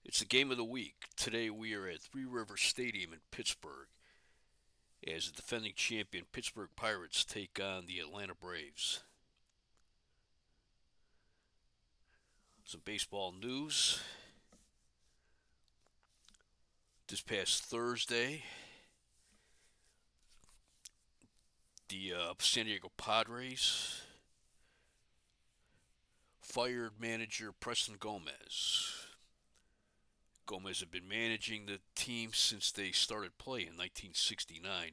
It's the game of the week. Today we are at Three River Stadium in Pittsburgh as the defending champion Pittsburgh Pirates take on the Atlanta Braves. Some baseball news. This past Thursday, the San Diego Padres fired manager Preston Gomez. Gomez had been managing the team since they started play in 1969,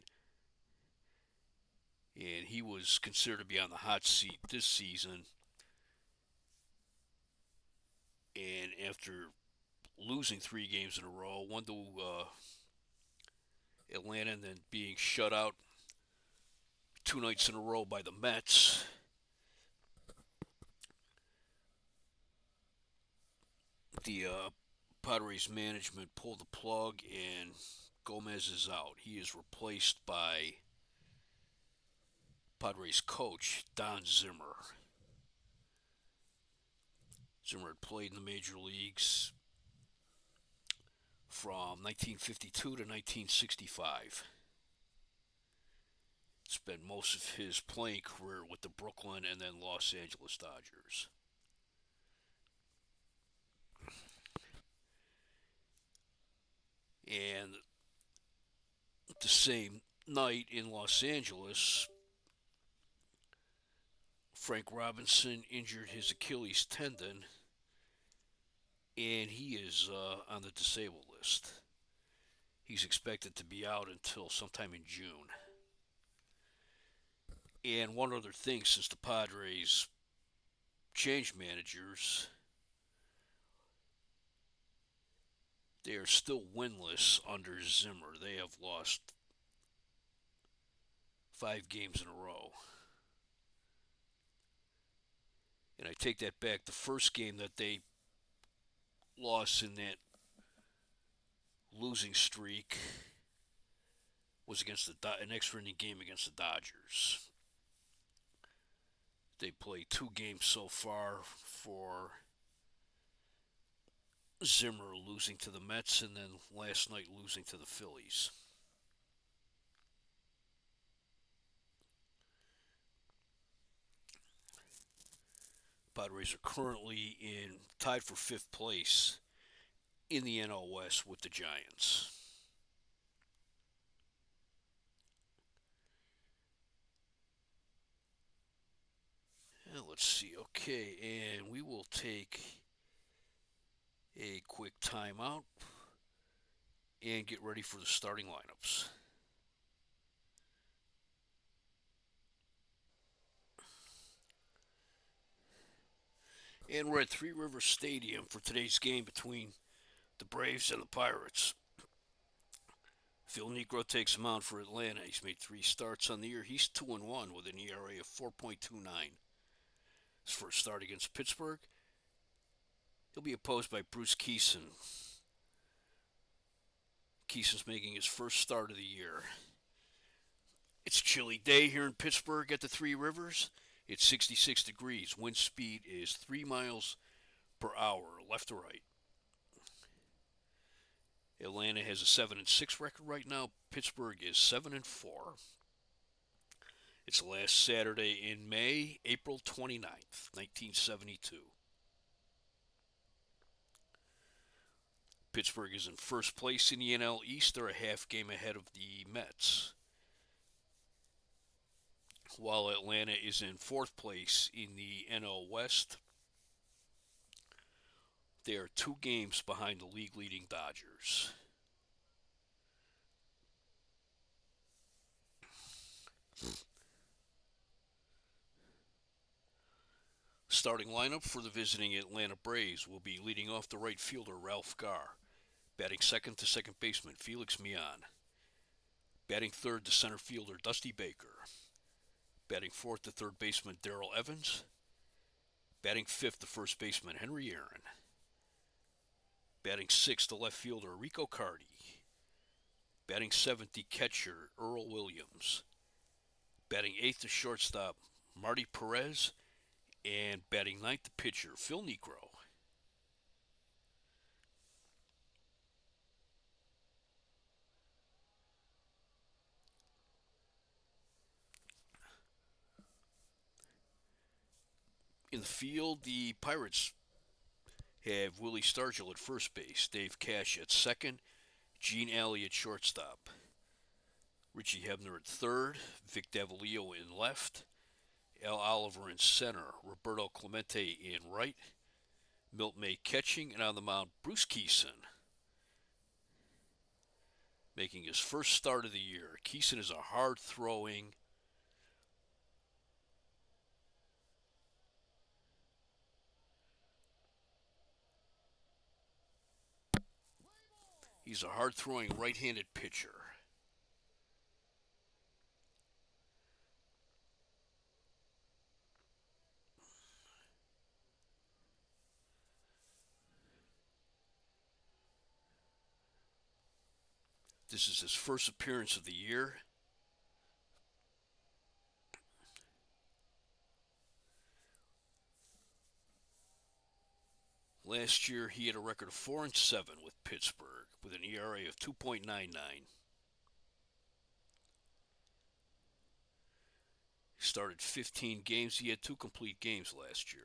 and he was considered to be on the hot seat this season. And after losing 3 games in a row, one to Atlanta, and then being shut out 2 nights in a row by the Mets, the Padres management pulled the plug and Gomez is out. He is replaced by Padres coach Don Zimmer. Zimmer had played in the major leagues from 1952 to 1965. Spent most of his playing career with the Brooklyn and then Los Angeles Dodgers. And the same night in Los Angeles, Frank Robinson injured his Achilles tendon, and he is on the disabled list. He's expected to be out until sometime in June. And one other thing, since the Padres changed managers, they are still winless under Zimmer. They have lost 5 games in a row. And I take that back. The first game that they lost in that losing streak was against an extra inning game against the Dodgers. They played 2 games so far for Zimmer, losing to the Mets and then last night losing to the Phillies. Padres are currently in tied for 5th place in the NL West with the Giants. And let's see. Okay, and we will take a quick timeout and get ready for the starting lineups. And we're at Three Rivers Stadium for today's game between the Braves and the Pirates. Phil Niekro takes him out for Atlanta. He's made 3 starts on the year. He's 2-1 with an ERA of 4.29. His first start against Pittsburgh. He'll be opposed by Bruce Kison. Kison's making his first start of the year. It's a chilly day here in Pittsburgh at the Three Rivers. It's 66 degrees. Wind speed is 3 miles per hour, left to right. Atlanta has a 7-6 record right now. Pittsburgh is 7-4. It's the last Saturday in May, April 29th, 1972. Pittsburgh is in first place in the NL East. They're a half game ahead of the Mets. While Atlanta is in fourth place in the NL West, they are 2 games behind the league leading Dodgers. Starting lineup for the visiting Atlanta Braves will be leading off the right fielder Ralph Garr, batting second to second baseman Felix Millan, batting third to center fielder Dusty Baker, batting fourth to third baseman Darrell Evans, batting fifth to first baseman Henry Aaron, batting sixth to left fielder Rico Carty, batting seventh to catcher Earl Williams, batting eighth to shortstop Marty Perez, and batting ninth to pitcher Phil Niekro. In the field, the Pirates have Willie Stargell at first base, Dave Cash at second, Gene Alley at shortstop, Richie Hebner at third, Vic Davalillo in left, Al Oliver in center, Roberto Clemente in right, Milt May catching, and on the mound, Bruce Kison, making his first start of the year. Kison is a hard-throwing, right-handed pitcher. This is his first appearance of the year. Last year, he had a record of 4-7 with Pittsburgh, with an ERA of 2.99. He started 15 games. He had 2 complete games last year.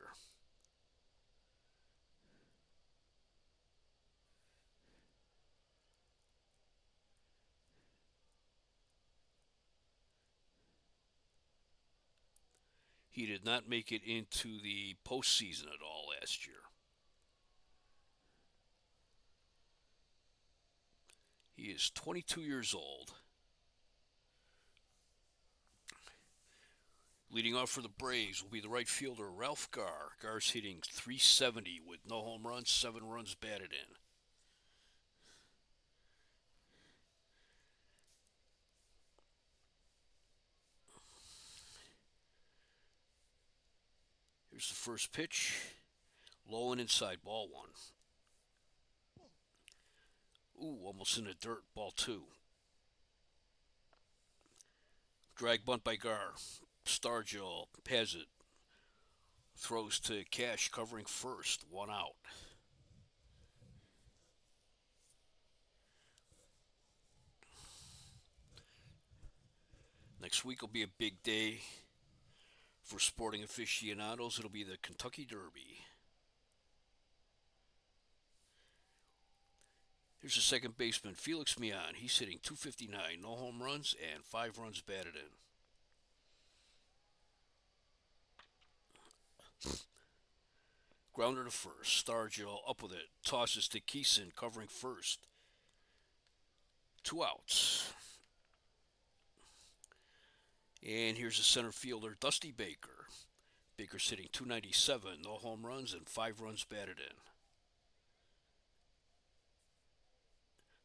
He did not make it into the postseason at all last year. He is 22 years old. Leading off for the Braves will be the right fielder, Ralph Garr. Garr's hitting .370 with no home runs, 7 runs batted in. Here's the first pitch. Low and inside, ball 1. Ooh, almost in the dirt, ball 2. Drag bunt by Garr. Stargell has it. Throws to Cash, covering first. 1 out. Next week will be a big day for sporting aficionados. It'll be the Kentucky Derby. Here's the second baseman, Felix Millan. He's hitting .259, no home runs, and 5 runs batted in. Grounder to first. Stargell up with it. Tosses to Kison, covering first. 2 outs. And here's the center fielder, Dusty Baker. Baker's hitting .297, no home runs, and 5 runs batted in.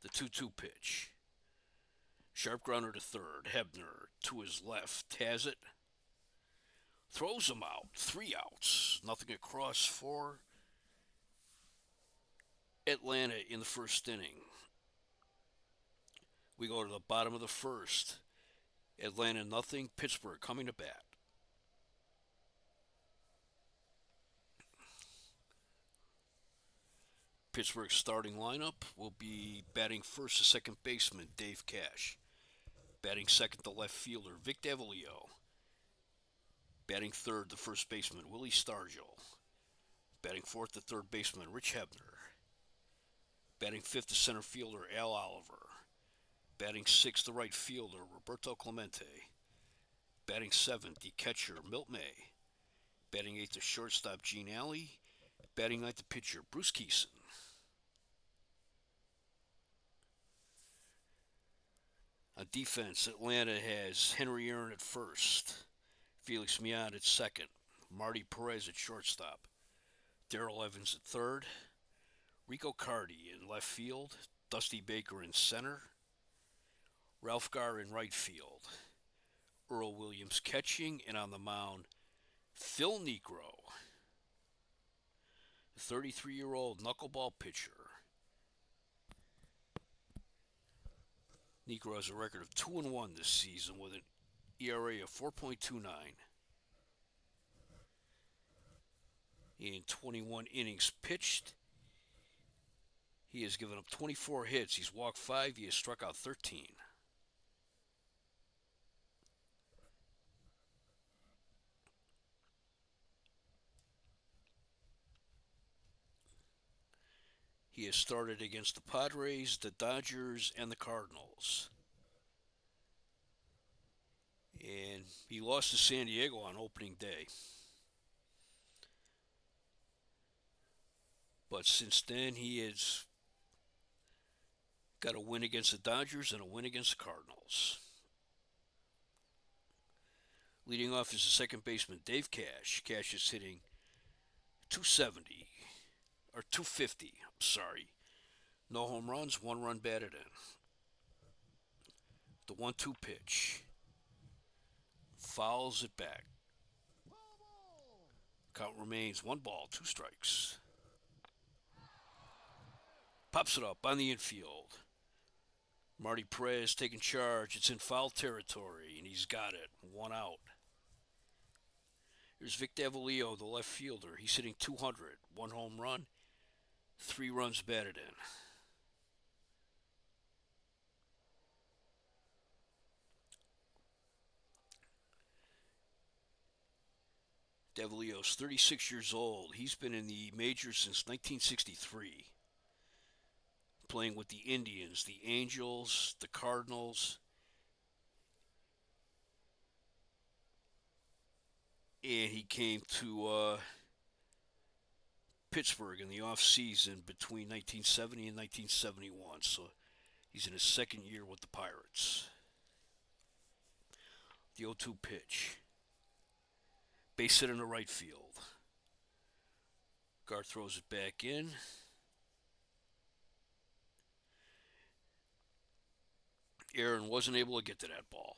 The 2-2 pitch. Sharp grounder to third. Hebner to his left has it. Throws him out. 3 outs. Nothing across for Atlanta in the first inning. We go to the bottom of the first. Atlanta nothing. Pittsburgh coming to bat. Pittsburgh's starting lineup will be batting first the second baseman, Dave Cash. Batting second the left fielder, Vic Davalillo. Batting third the first baseman, Willie Stargell. Batting fourth the third baseman, Rich Hebner. Batting fifth the center fielder, Al Oliver. Batting sixth the right fielder, Roberto Clemente. Batting seventh the catcher, Milt May. Batting eighth the shortstop, Gene Alley. Batting ninth the pitcher, Bruce Kison. On defense, Atlanta has Henry Aaron at first, Felix Millan at second, Marty Perez at shortstop, Darrell Evans at third, Rico Cardi in left field, Dusty Baker in center, Ralph Garr in right field, Earl Williams catching, and on the mound, Phil Niekro, the 33-year-old knuckleball pitcher. Niekro has a record of 2-1 this season with an ERA of 4.29. In 21 innings pitched, he has given up 24 hits. He's walked 5. He has struck out 13. He has started against the Padres, the Dodgers, and the Cardinals. And he lost to San Diego on opening day. But since then, he has got a win against the Dodgers and a win against the Cardinals. Leading off is the second baseman, Dave Cash. Cash is hitting 270, or 250, I'm sorry. No home runs, 1 run batted in. The 1-2 pitch. Fouls it back. Count remains 1 ball, 2 strikes. Pops it up on the infield. Marty Perez taking charge. It's in foul territory, and he's got it. 1 out. Here's Vic Davalillo, the left fielder. He's hitting 200. 1 home run, 3 runs batted in. Davalillo's 36 years old. He's been in the majors since 1963, playing with the Indians, the Angels, the Cardinals, and he came to Pittsburgh in the offseason between 1970 and 1971. So he's in his second year with the Pirates. The 0-2 pitch. Base hit in the right field. Gar throws it back in. Aaron wasn't able to get to that ball.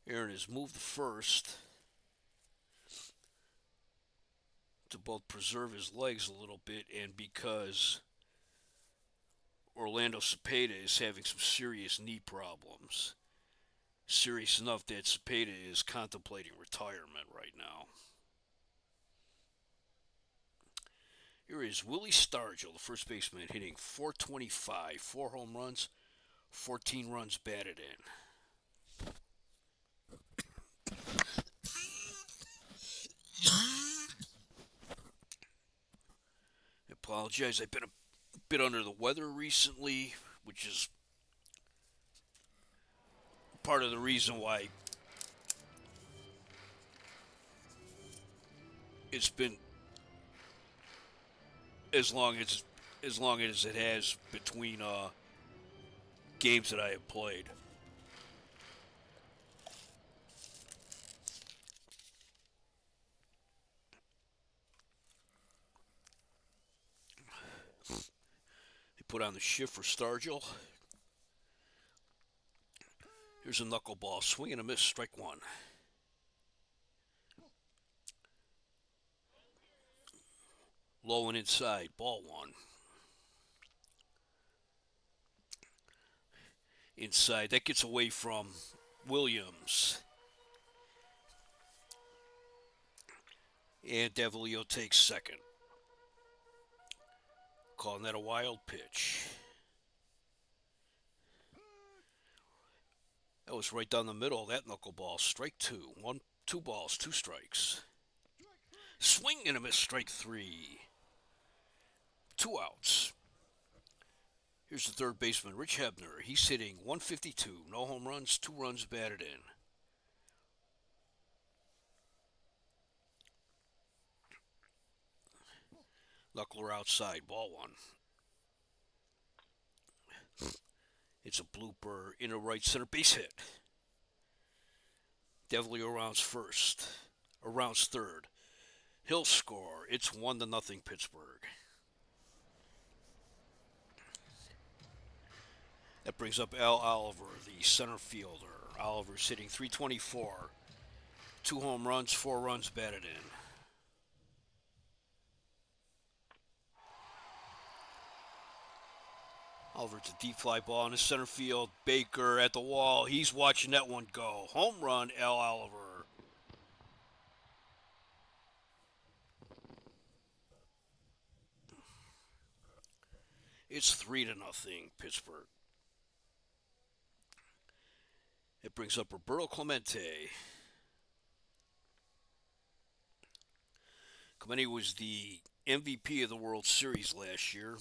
Aaron has moved to first to both preserve his legs a little bit and because Orlando Cepeda is having some serious knee problems. Serious enough that Cepeda is contemplating retirement right now. Here is Willie Stargell, the first baseman, hitting .425, 4 home runs, 14 runs batted in. I apologize. I've been a bit under the weather recently, which is part of the reason why it's been as long as it has between games that I have played. They put on the shift for Stargell. Here's a knuckleball, swing and a miss, strike one. Low and inside, ball one. Inside, that gets away from Williams. And Davalillo takes second. Calling that a wild pitch. That was right down the middle of that knuckleball. Strike two. 2 balls, 2 strikes. Swing and a miss, strike three. 2 outs. Here's the third baseman, Rich Hebner. He's hitting .152. No home runs, 2 runs batted in. Knuckler outside, ball one. It's a blooper in a right center base hit. Davalillo rounds third. He'll score. It's 1-0 Pittsburgh. That brings up Al Oliver, the center fielder. Oliver's hitting .324. 2 home runs, 4 runs batted in. Oliver to deep fly ball in the center field. Baker at the wall. He's watching that one go. Home run, Al Oliver. It's 3-0 Pittsburgh. It brings up Roberto Clemente. Clemente was the MVP of the World Series last year.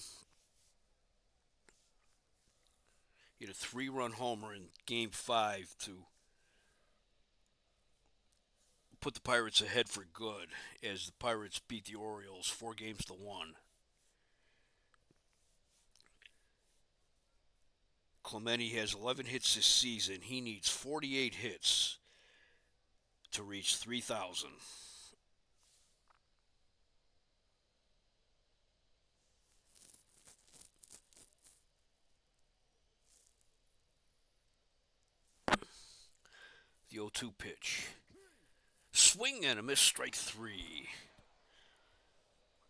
He had a 3-run homer in Game 5 to put the Pirates ahead for good as the Pirates beat the Orioles 4-1. Clemente has 11 hits this season. He needs 48 hits to reach 3,000. The 0-2 pitch. Swing and a miss, strike 3.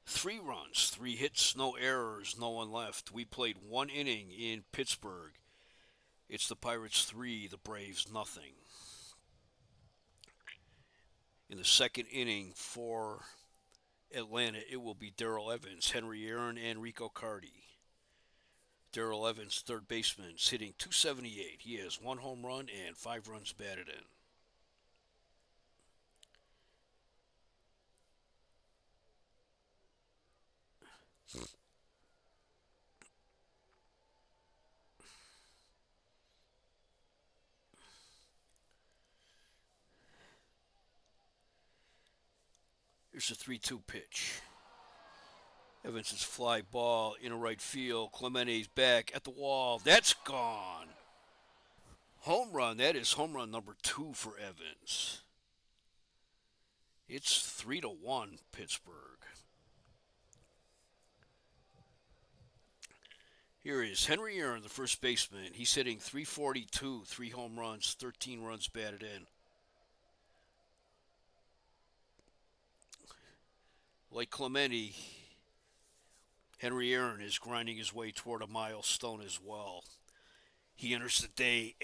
3 runs, 3 hits, no errors, no one left. We played 1 inning in Pittsburgh. It's the Pirates 3, the Braves nothing. In the second inning for Atlanta, it will be Darrell Evans, Henry Aaron, and Rico Carty. Darrell Evans, third baseman, is hitting .278. He has 1 home run and 5 runs batted in. Here's a 3-2 pitch. Evans's fly ball in right field. Clemente's back at the wall. That's gone. Home run. That is home run number 2 for Evans. It's 3-1 Pittsburgh. Here is Henry Aaron, the first baseman. He's hitting .342, 3 home runs, 13 runs batted in. Like Clemente, Henry Aaron is grinding his way toward a milestone as well. He enters the day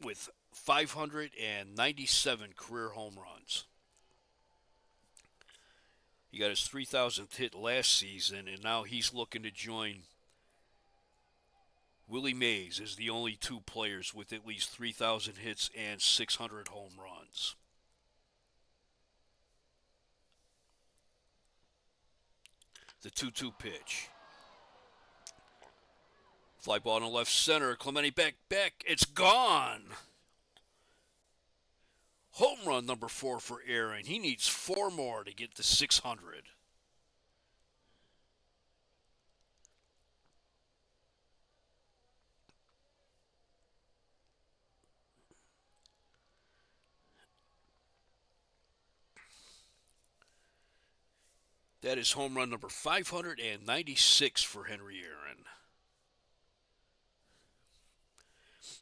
with 597 career home runs. He got his 3,000th hit last season, and now he's looking to join Willie Mays as the only 2 players with at least 3,000 hits and 600 home runs. The 2-2 pitch. Fly ball in the left center. Clemente back. It's gone. Home run number 4 for Aaron. He needs 4 more to get to 600. That is home run number 596 for Henry Aaron.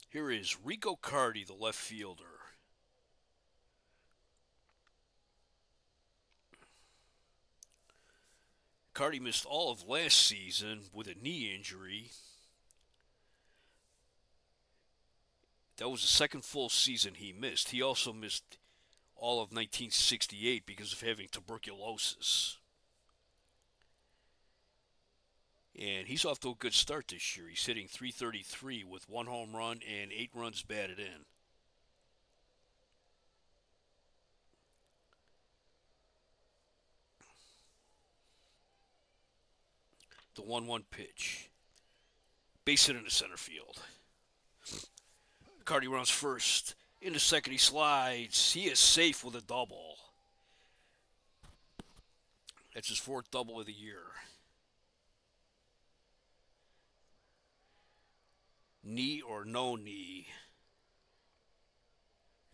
Here is Rico Carty, the left fielder. Carty missed all of last season with a knee injury. That was the second full season he missed. He also missed all of 1968 because of having tuberculosis. And he's off to a good start this year. He's hitting .333 with 1 home run and 8 runs batted in. The 1-1 pitch. Base hit into center field. Carty runs first. Into second, he slides. He is safe with a double. That's his 4th double of the year. Knee or no knee,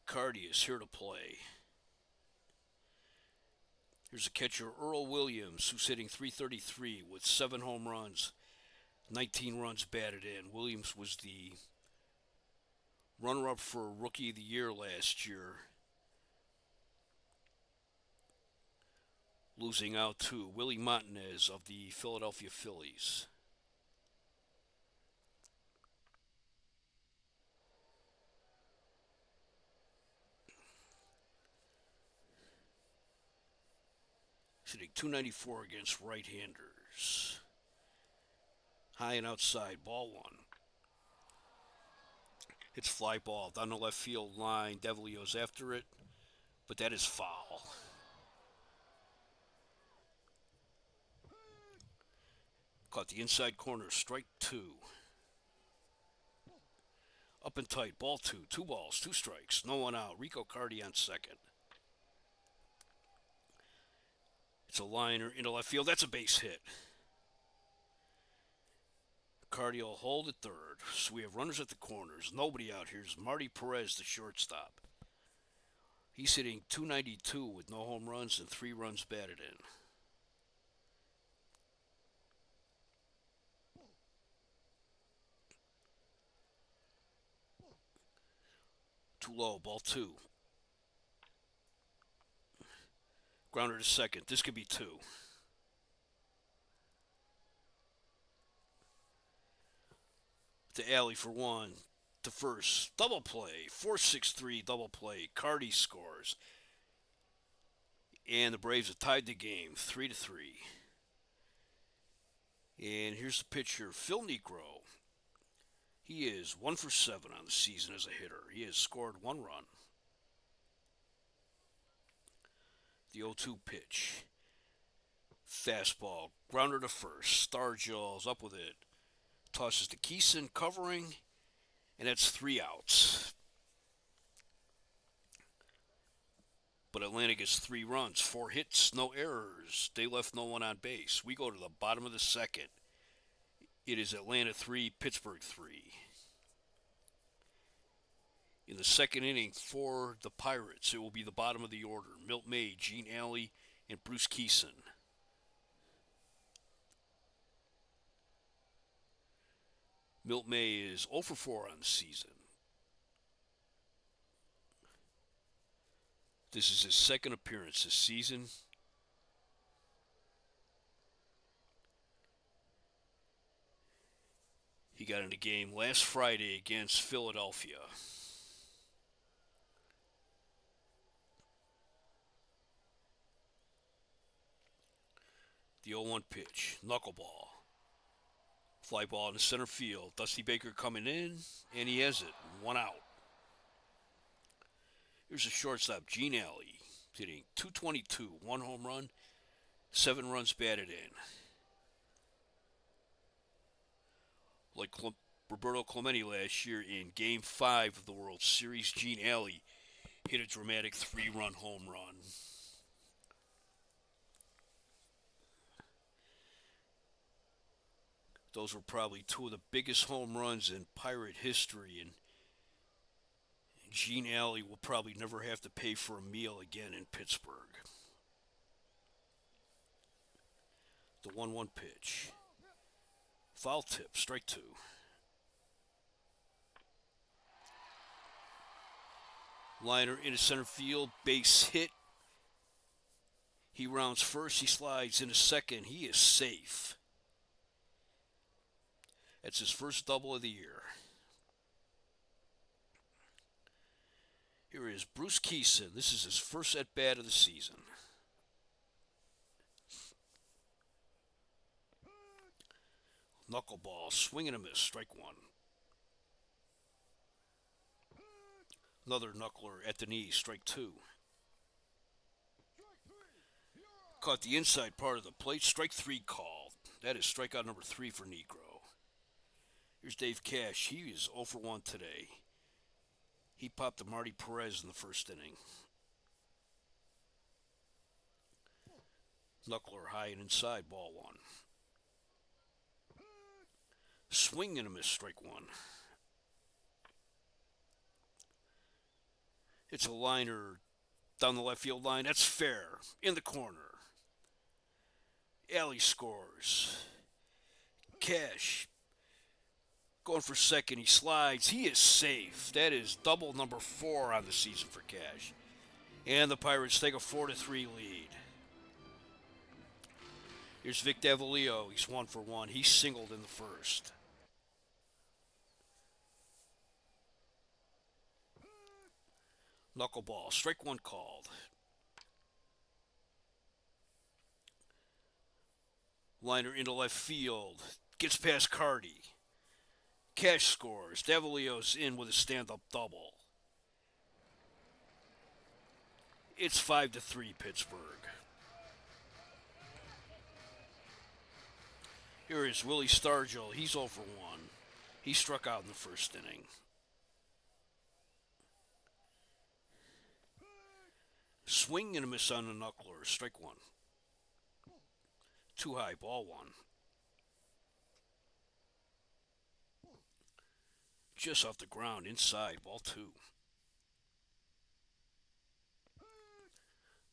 Carty is here to play. Here's a catcher, Earl Williams, who's hitting .333 with 7 home runs, 19 runs batted in. Williams was the runner-up for Rookie of the Year last year, losing out to Willie Montanez of the Philadelphia Phillies. Hitting .294 against right-handers. High and outside, ball 1. It's fly ball down the left field line. Devilio's after it, but that is foul. Caught the inside corner, strike two. Up and tight, ball two. Two balls, two strikes, no one out. Rico Cardi on second. It's a liner into left field. That's a base hit. Cardi will hold at third. So we have runners at the corners. Nobody out. Here's Marty Perez, the shortstop. He's hitting .292 with no home runs and 3 runs batted in. Too low, ball two. Grounder to second. This could be two. To Alley for one. To first. Double play. 4-6-3 double play. Cardi scores. And the Braves have tied the game 3-3. And here's the pitcher, Phil Niekro. He is 1 for 7 on the season as a hitter. He has scored 1 run. The 0-2 pitch. Fastball. Grounder to first. Stargell's up with it. Tosses to Keeson, covering. And that's 3 outs. But Atlanta gets 3 runs, 4 hits, no errors. They left no one on base. We go to the bottom of the second. It is Atlanta 3, Pittsburgh 3. In the second inning for the Pirates, it will be the bottom of the order. Milt May, Gene Alley, and Bruce Keeson. Milt May is 0 for 4 on the season. This is his second appearance this season. He got in the game last Friday against Philadelphia. The 0-1 pitch, knuckleball. Fly ball in the center field. Dusty Baker coming in, and he has it. 1 out. Here's the shortstop, Gene Alley, hitting .222, 1 home run, 7 runs batted in. Like Roberto Clemente last year in Game 5 of the World Series, Gene Alley hit a dramatic 3-run home run. Those were probably 2 of the biggest home runs in Pirate history, and Gene Alley will probably never have to pay for a meal again in Pittsburgh. The 1-1 pitch. Foul tip, strike 2. Liner into center field, base hit. He rounds first, he slides into second, he is safe. That's his first double of the year. Here is Bruce Keeson. This is his first at-bat of the season. Knuckleball, swing and a miss, strike 1. Another knuckler at the knee, strike 2. Caught the inside part of the plate, strike 3 called. That is strikeout number 3 for Niekro. Here's Dave Cash. He is 0 for 1 today. He popped to Marty Perez in the first inning. Knuckler high and inside, ball 1. Swing and a miss, strike 1. It's a liner down the left field line. That's fair. In the corner. Alley scores. Cash going for second. He slides. He is safe. That is double number 4 on the season for Cash. And the Pirates take a 4-3 lead. Here's Vic Davalillo. He's 1 for 1. He singled in the first. Knuckleball. Strike 1 called. Liner into left field. Gets past Cardi. Cash scores. Davalio's in with a stand-up double. It's 5-3 Pittsburgh. Here is Willie Stargell. He's 0 for 1. He struck out in the first inning. Swing and a miss on the knuckler. Strike one. Too high. Ball one. Just off the ground. Inside. Ball two.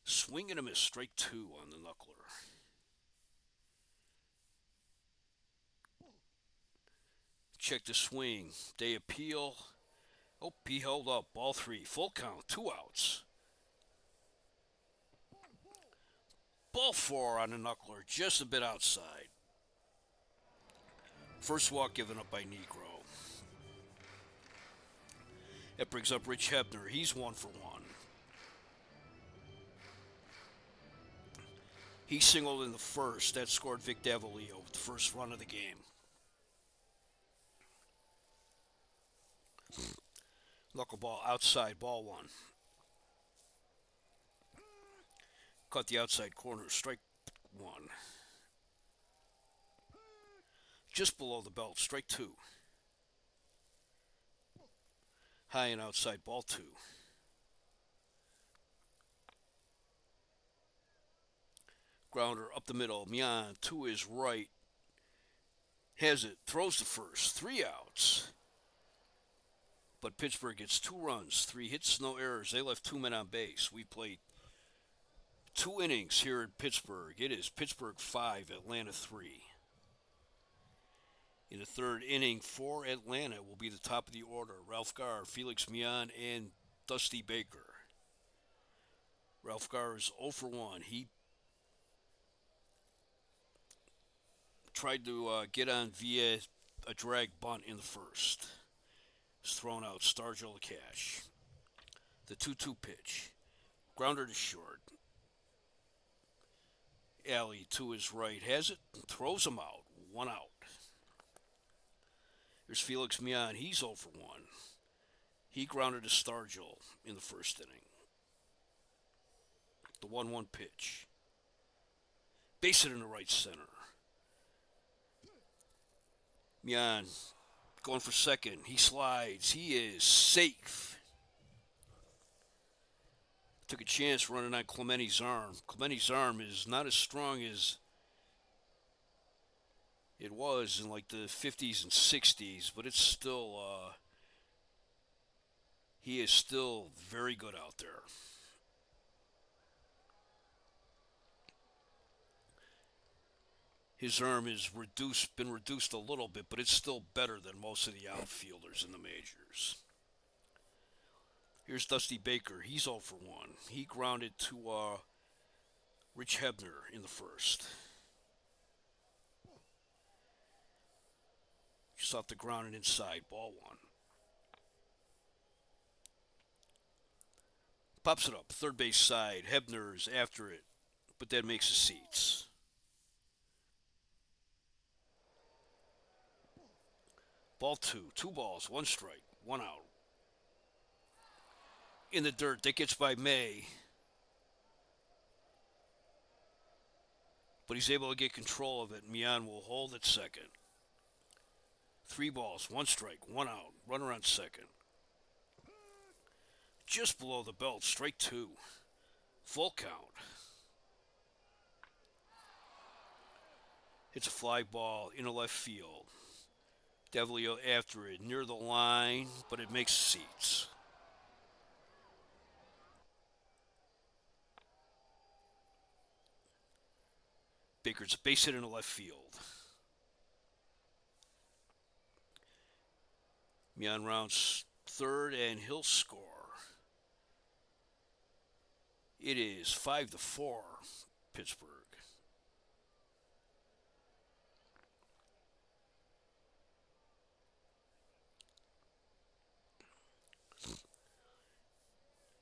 Swing and a miss. Strike two on the knuckler. Check the swing. They appeal. Oh, he held up. Ball three. Full count. 2 outs. Ball four on the knuckler. Just a bit outside. First walk given up by Negro. That brings up Rich Hebner. He's 1 for 1. He singled in the first. That scored Vic Davalio with the first run of the game. Knuckleball outside, ball one. Caught the outside corner, strike one. Just below the belt, strike two. High and outside, ball two. Grounder up the middle, Mian to his right. Has it, throws the first, 3 outs. But Pittsburgh gets 2 runs, 3 hits, no errors. They left 2 men on base. We played 2 innings here in Pittsburgh. It is Pittsburgh 5, Atlanta 3. In the third inning for Atlanta will be the top of the order. Ralph Garr, Felix Mian, and Dusty Baker. Ralph Garr is 0 for 1. He tried to get on via a drag bunt in the first. It's thrown out. Stargell to Cash. The 2-2 pitch. Grounder to short. Alley to his right. Has it. Throws him out. 1 out. Here's Felix Mian. He's 0 for 1. He grounded to Stargell in the first inning. The 1-1 pitch. Base it in the right center. Mian going for second. He slides. He is safe. Took a chance running on Clementi's arm. Clementi's arm is not as strong as it was in like the 50s and 60s, but it's still, he is still very good out there. His arm is been reduced a little bit, but it's still better than most of the outfielders in the majors. Here's Dusty Baker. He's 0 for 1. He grounded to Rich Hebner in the first. Just off the ground and inside. Ball one. Pops it up. Third base side. Hebner's after it, but that makes the seats. Ball two. 2 balls, 1 strike, 1 out. In the dirt. That gets by May. But he's able to get control of it. Mian will hold at second. 3 balls, 1 strike, 1 out. Runner on second. Just below the belt. Strike 2. Full count. It's a fly ball in the left field. Davalio after it, near the line, but it makes seats. Baker's a base hit in the left field. Mian rounds third, and he'll score. It is 5-4, Pittsburgh.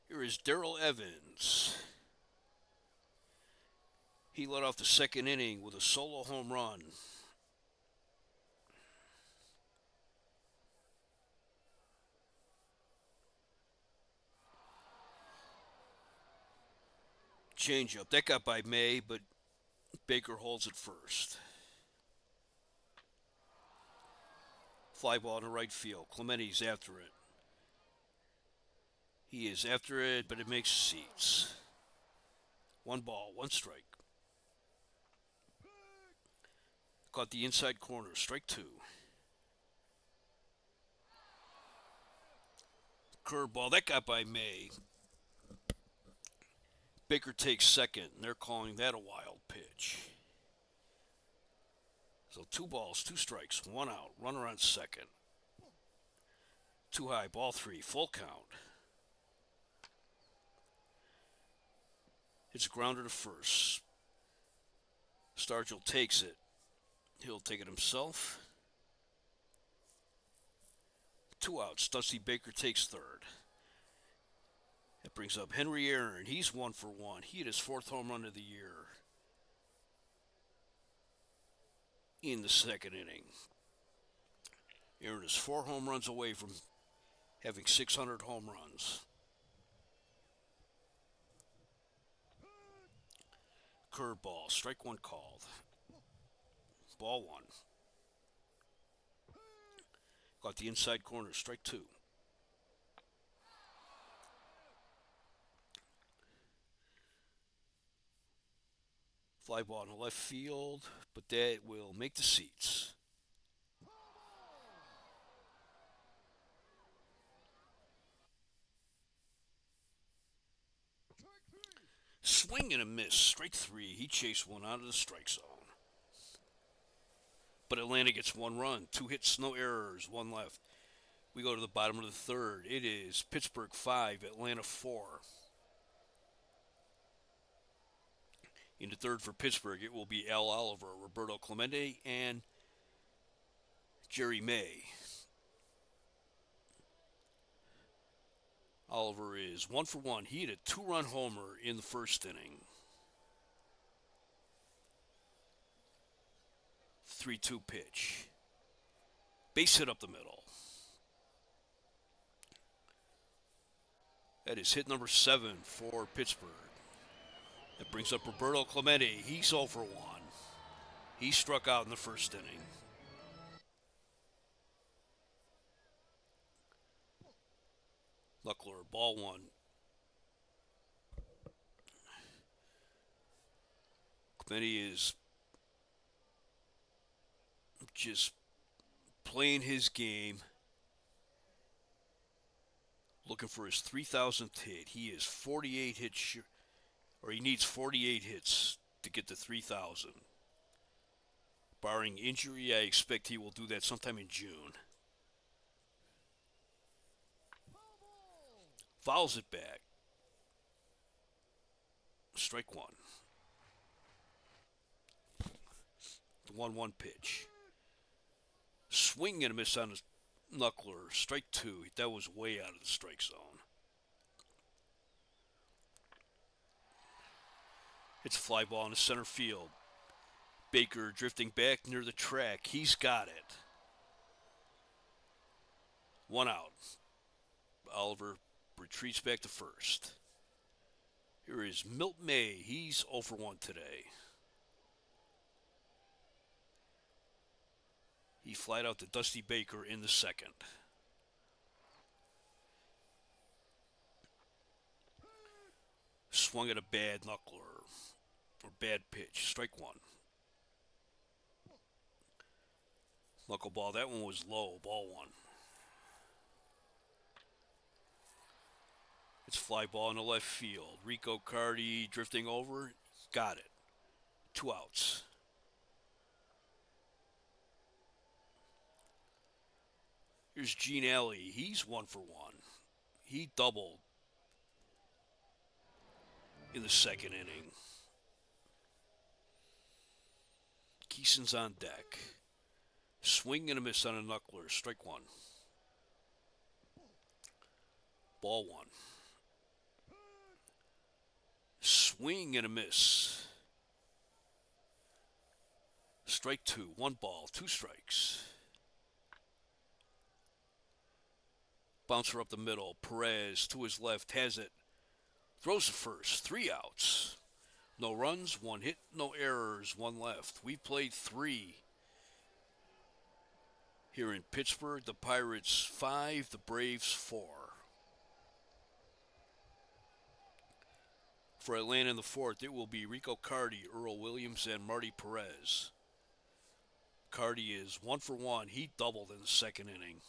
Here is Darrell Evans. He led off the second inning with a solo home run. Changeup. That got by May, but Baker holds it first. Fly ball in the right field. Clementi's after it. He is after it, but it makes seats. 1 ball, 1 strike. Caught the inside corner. Strike 2. Curveball. That got by May. Baker takes second, and they're calling that a wild pitch. So 2 balls, 2 strikes, 1 out. Runner on second. Too high, ball 3, full count. It's a grounder to first. Stargell takes it. He'll take it himself. 2 outs. Dusty Baker takes third. That brings up Henry Aaron. He's 1 for 1. He hit his 4th home run of the year in the second inning. Aaron is 4 home runs away from having 600 home runs. Curveball. Strike 1 called. Ball 1. Got the inside corner. Strike 2. Fly ball in the left field, but that will make the seats. Swing and a miss. Strike 3. He chased one out of the strike zone. But Atlanta gets 1 run. 2 hits, no errors, 1 left. We go to the bottom of the third. It is Pittsburgh 5, Atlanta 4. In the third for Pittsburgh, it will be Al Oliver, Roberto Clemente, and Jerry May. Oliver is 1 for 1. He hit a 2-run homer in the first inning. 3-2 pitch. Base hit up the middle. That is hit number 7 for Pittsburgh. That brings up Roberto Clemente. He's 0 for 1. He struck out in the first inning. Luckler, ball 1. Clemente is just playing his game, looking for his 3,000th hit. He is 48 hits, or he needs 48 hits to get to 3,000. Barring injury, I expect he will do that sometime in June. Fouls it back. Strike 1. The 1-1 pitch. Swing and a miss on his knuckler. Strike 2. That was way out of the strike zone. It's a fly ball in the center field. Baker drifting back near the track. He's got it. 1 out. Oliver retreats back to first. Here is Milt May. He's 0 for 1 today. He flied out to Dusty Baker in the second. Swung at a bad knuckler, or bad pitch. Strike 1. Knuckleball, that one was low. Ball 1. It's fly ball in the left field. Rico Cardi drifting over. Got it. 2 outs. Here's Gene Alley. He's 1 for 1. He doubled in the second inning. Keeson's on deck. Swing and a miss on a knuckler. Strike 1. Ball 1. Swing and a miss. Strike 2. 1 ball, 2 strikes. Bouncer up the middle. Perez to his left has it. Throws the first. 3 outs. No runs, one hit, no errors, one left. We played three here in Pittsburgh. The Pirates 5, the Braves 4. For Atlanta in the fourth, it will be Rico Carty, Earl Williams, and Marty Perez. Carty is 1 for 1. He doubled in the second inning.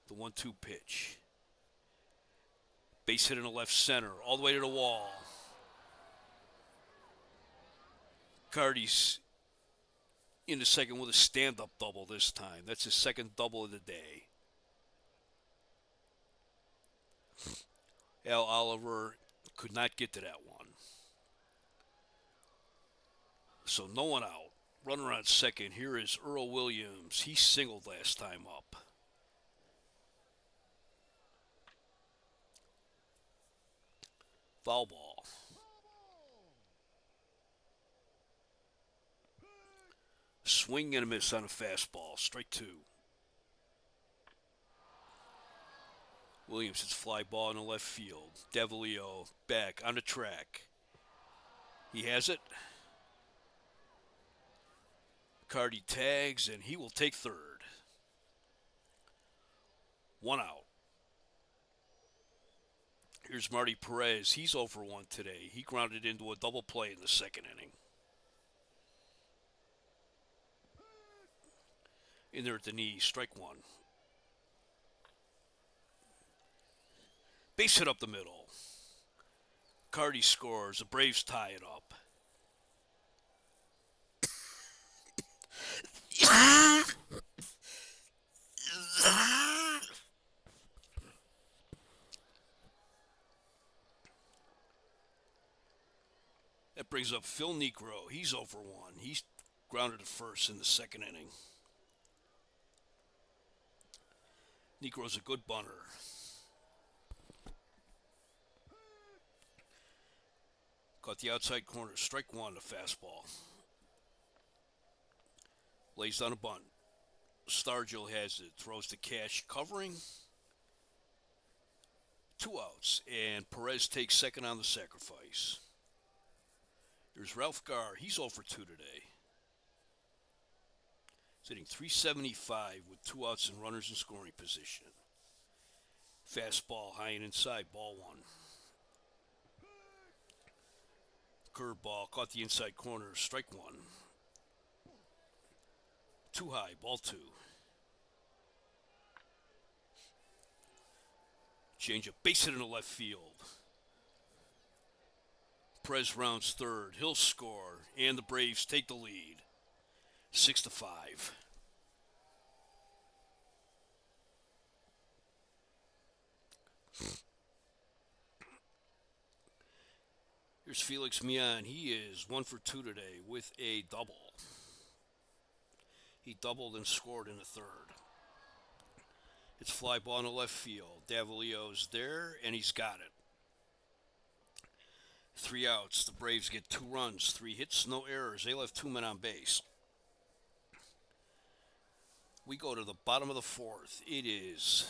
The 1-2 pitch. Base hit in the left center, all the way to the wall. Carty's in the second with a stand-up double this time. That's his second double of the day. Al Oliver could not get to that one. So no one out. Runner on second. Here is Earl Williams. He singled last time up. Foul ball. Swing and a miss on a fastball. Strike 2. Williams hits fly ball in the left field. Devilio back on the track. He has it. Carty tags, and he will take third. 1 out. Here's Marty Perez. He's 0 for 1 today. He grounded into a double play in the second inning. In there at the knee, strike 1. Base hit up the middle. Carty scores. The Braves tie it up. That brings up Phil Niekro. He's 0 for 1. He's grounded to first in the second inning. Niekro's a good bunter. Caught the outside corner. Strike 1, the fastball. Lays down a bunt. Stargell has it. Throws to Cash covering. 2 outs. And Perez takes second on the sacrifice. Here's Ralph Garr. He's 0 for 2 today. He's hitting .375 with 2 outs and runners in scoring position. Fastball high and inside. Ball 1. Curveball caught the inside corner. Strike 1. Too high. Ball 2. Change up. Base hit in the left field. Perez rounds third. He'll score. And the Braves take the lead. 6-5. Here's Felix Millan. He is 1 for 2 today with a double. He doubled and scored in the third. It's fly ball in the left field. Davalio's there, and he's got it. 3 outs. The Braves get 2 runs, 3 hits, no errors. They left 2 men on base. We go to the bottom of the fourth. It is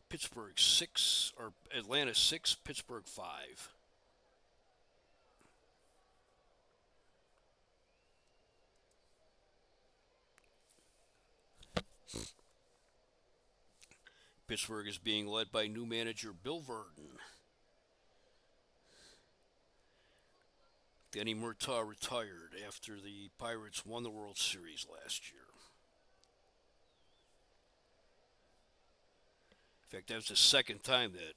Pittsburgh 6, or Atlanta 6, Pittsburgh 5. Pittsburgh is being led by new manager Bill Verdon. Danny Murtaugh retired after the Pirates won the World Series last year. In fact, that was the second time that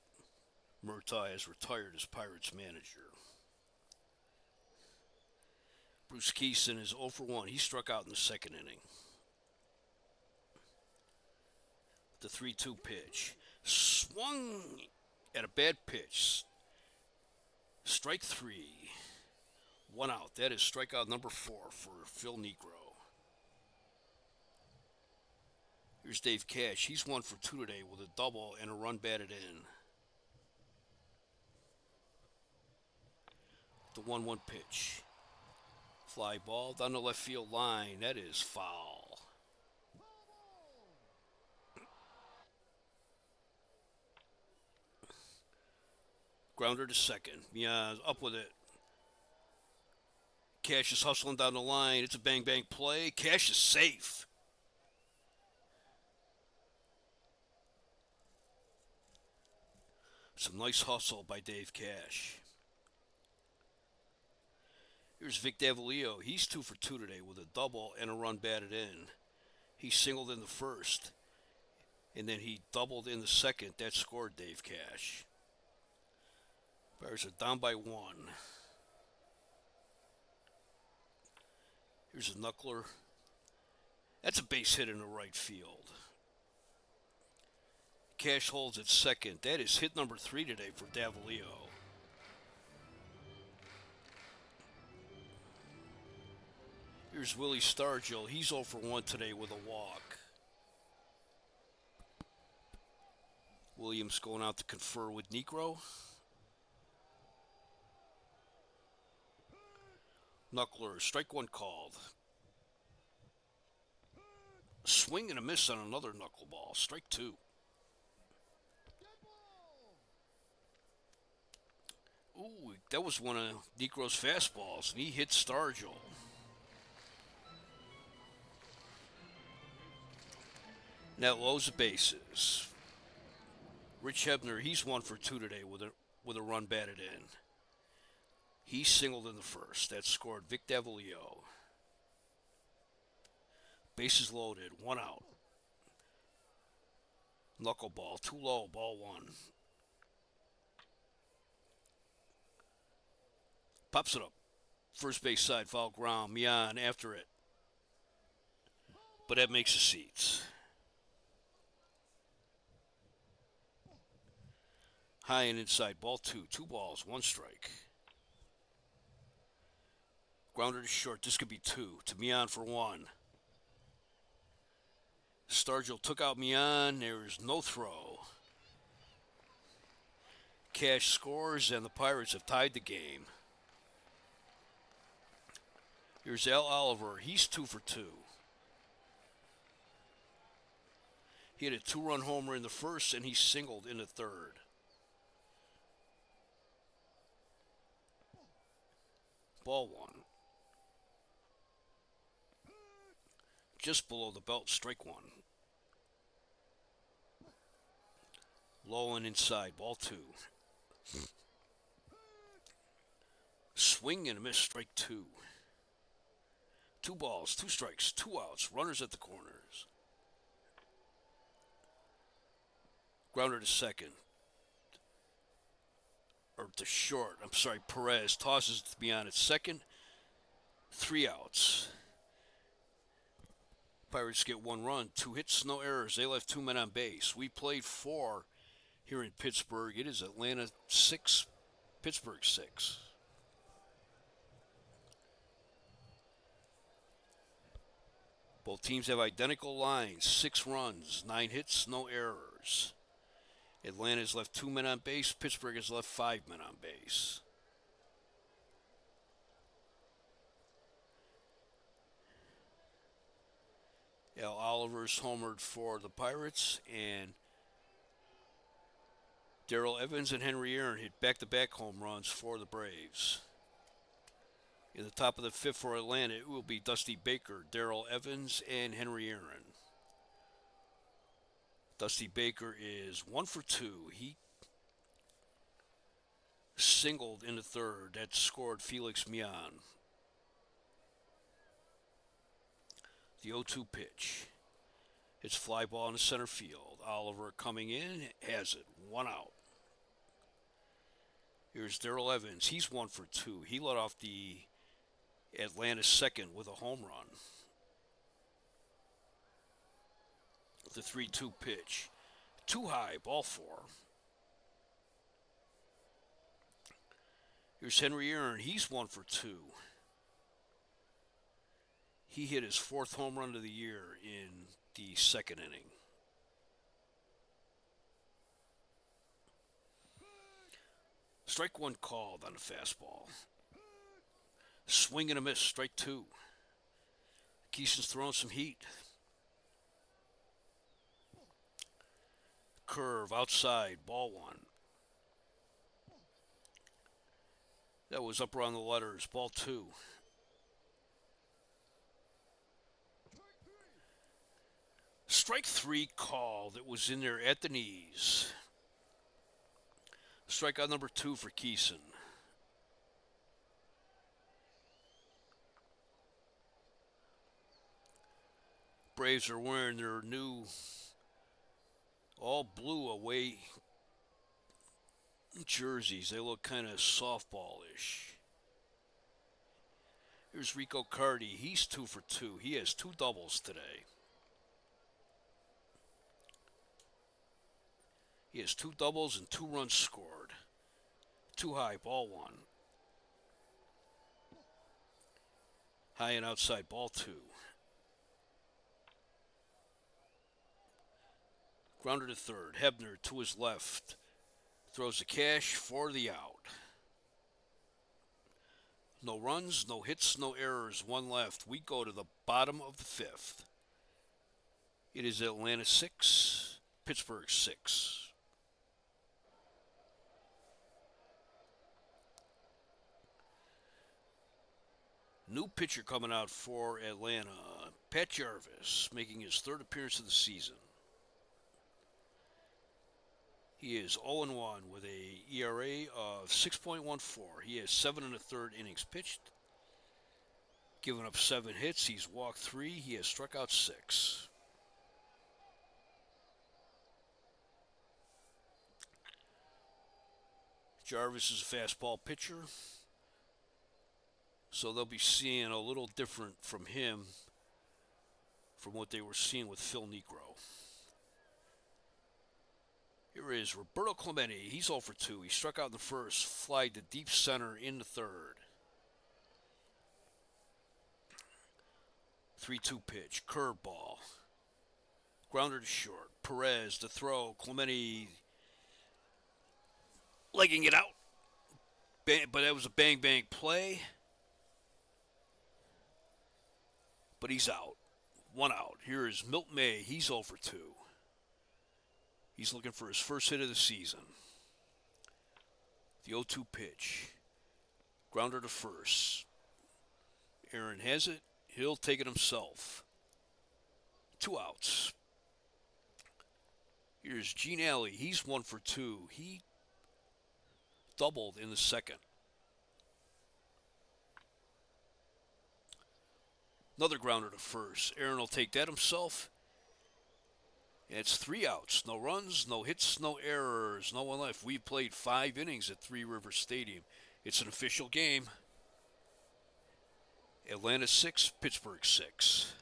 Murtaugh has retired as Pirates manager. Bruce Kison is 0 for 1. He struck out in the second inning. The 3-2 pitch. Swung at a bad pitch. Strike 3. 1 out. That is strikeout number 4 for Phil Niekro. Here's Dave Cash. He's 1 for 2 today with a double and a run batted in. The 1-1 pitch. Fly ball down the left field line. That is foul. Grounder to second. Mian up with it. Cash is hustling down the line. It's a bang bang play. Cash is safe. Some nice hustle by Dave Cash. Here's Vic Davalillo. He's 2 for 2 today with a double and a run batted in. He singled in the first, and then he doubled in the second. That scored Dave Cash. Bears are down by 1. Here's a knuckler. That's a base hit in the right field. Cash holds at second. That is hit number 3 today for Davalillo. Here's Willie Stargell. He's 0 for 1 today with a walk. Williams going out to confer with Negro. Knuckler, strike 1 called. Swing and a miss on another knuckleball. Strike 2. Ooh, that was one of Negro's fastballs, and he hit Stargell. Now lows the bases. Rich Hebner, he's 1 for 2 today with a run batted in. He singled in the first. That scored Vic Davalillo. Bases loaded, 1 out. Knuckleball, too low, ball 1. Pops it up. First base side, foul ground. Mian after it. But that makes the seats. High and inside, ball 2. 2 balls, 1 strike. Grounder to short. This could be 2. To Mian for 1. Stargell took out Mian. There's no throw. Cash scores, and the Pirates have tied the game. Here's Al Oliver. He's 2 for 2. He had a 2-run homer in the first, and he singled in the third. Ball 1. Just below the belt, strike 1. Low and inside, ball 2. Swing and a miss, strike 2. 2 balls, 2 strikes, 2 outs, runners at the corners. Grounder to second. Or to short, Perez tosses it to Mian at second. 3 outs. Pirates get 1 run, 2 hits, no errors. They left 2 men on base. We played 4 here in Pittsburgh. It is Atlanta 6, Pittsburgh 6. Both teams have identical lines, 6 runs, 9 hits, no errors. Atlanta has left 2 men on base. Pittsburgh has left 5 men on base. Al Oliver's homered for the Pirates, and Darrell Evans and Henry Aaron hit back-to-back home runs for the Braves. In the top of the 5th for Atlanta, it will be Dusty Baker, Darrell Evans, and Henry Aaron. Dusty Baker is 1 for 2. He singled in the third. That scored Felix Mian. The 0-2 pitch. It's fly ball in the center field. Oliver coming in, has it. 1 out. Here's Darrell Evans. He's 1 for 2. He led off the Atlanta second with a home run. The 3-2 pitch. Too high, ball 4. Here's Henry Aaron. He's 1 for 2. He hit his 4th home run of the year in the second inning. Strike 1 called on the fastball. Swing and a miss, strike 2. Keeson's throwing some heat. Curve outside, ball 1. That was up around the letters. Ball two. Strike three call that was in there at the knees. Strikeout number two for Keeson. Braves are wearing their new all blue away jerseys. They look kind of softballish. Here's Rico Carty. He's 2 for 2. He has 2 doubles today. He has 2 doubles and 2 runs scored. Too high, ball 1. High and outside, ball 2. Grounder to third. Hebner to his left. Throws the cash for the out. No runs, no hits, no errors. 1 left. We go to the bottom of the 5th. It is Atlanta 6, Pittsburgh 6. New pitcher coming out for Atlanta. Pat Jarvis making his 3rd appearance of the season. He is 0-1 with a ERA of 6.14. He has 7 1/3 innings pitched. Given up 7 hits. He's walked 3. He has struck out 6. Jarvis is a fastball pitcher. So they'll be seeing a little different from him from what they were seeing with Phil Niekro. Here is Roberto Clemente. He's 0 for 2. He struck out in the first, flied to deep center in the third. 3-2 pitch, curveball. Grounder to short. Perez to throw. Clemente legging it out. But that was a bang-bang play. But he's out. 1 out. Here is Milt May. He's 0 for 2. He's looking for his first hit of the season. The 0-2 pitch. Grounder to first. Aaron has it. He'll take it himself. 2 outs. Here's Gene Alley. He's 1 for 2. He doubled in the second. Another grounder to first. Aaron will take that himself. It's 3 outs. No runs, no hits, no errors. No one left. We've played 5 innings at Three Rivers Stadium. It's an official game. Atlanta 6, Pittsburgh 6.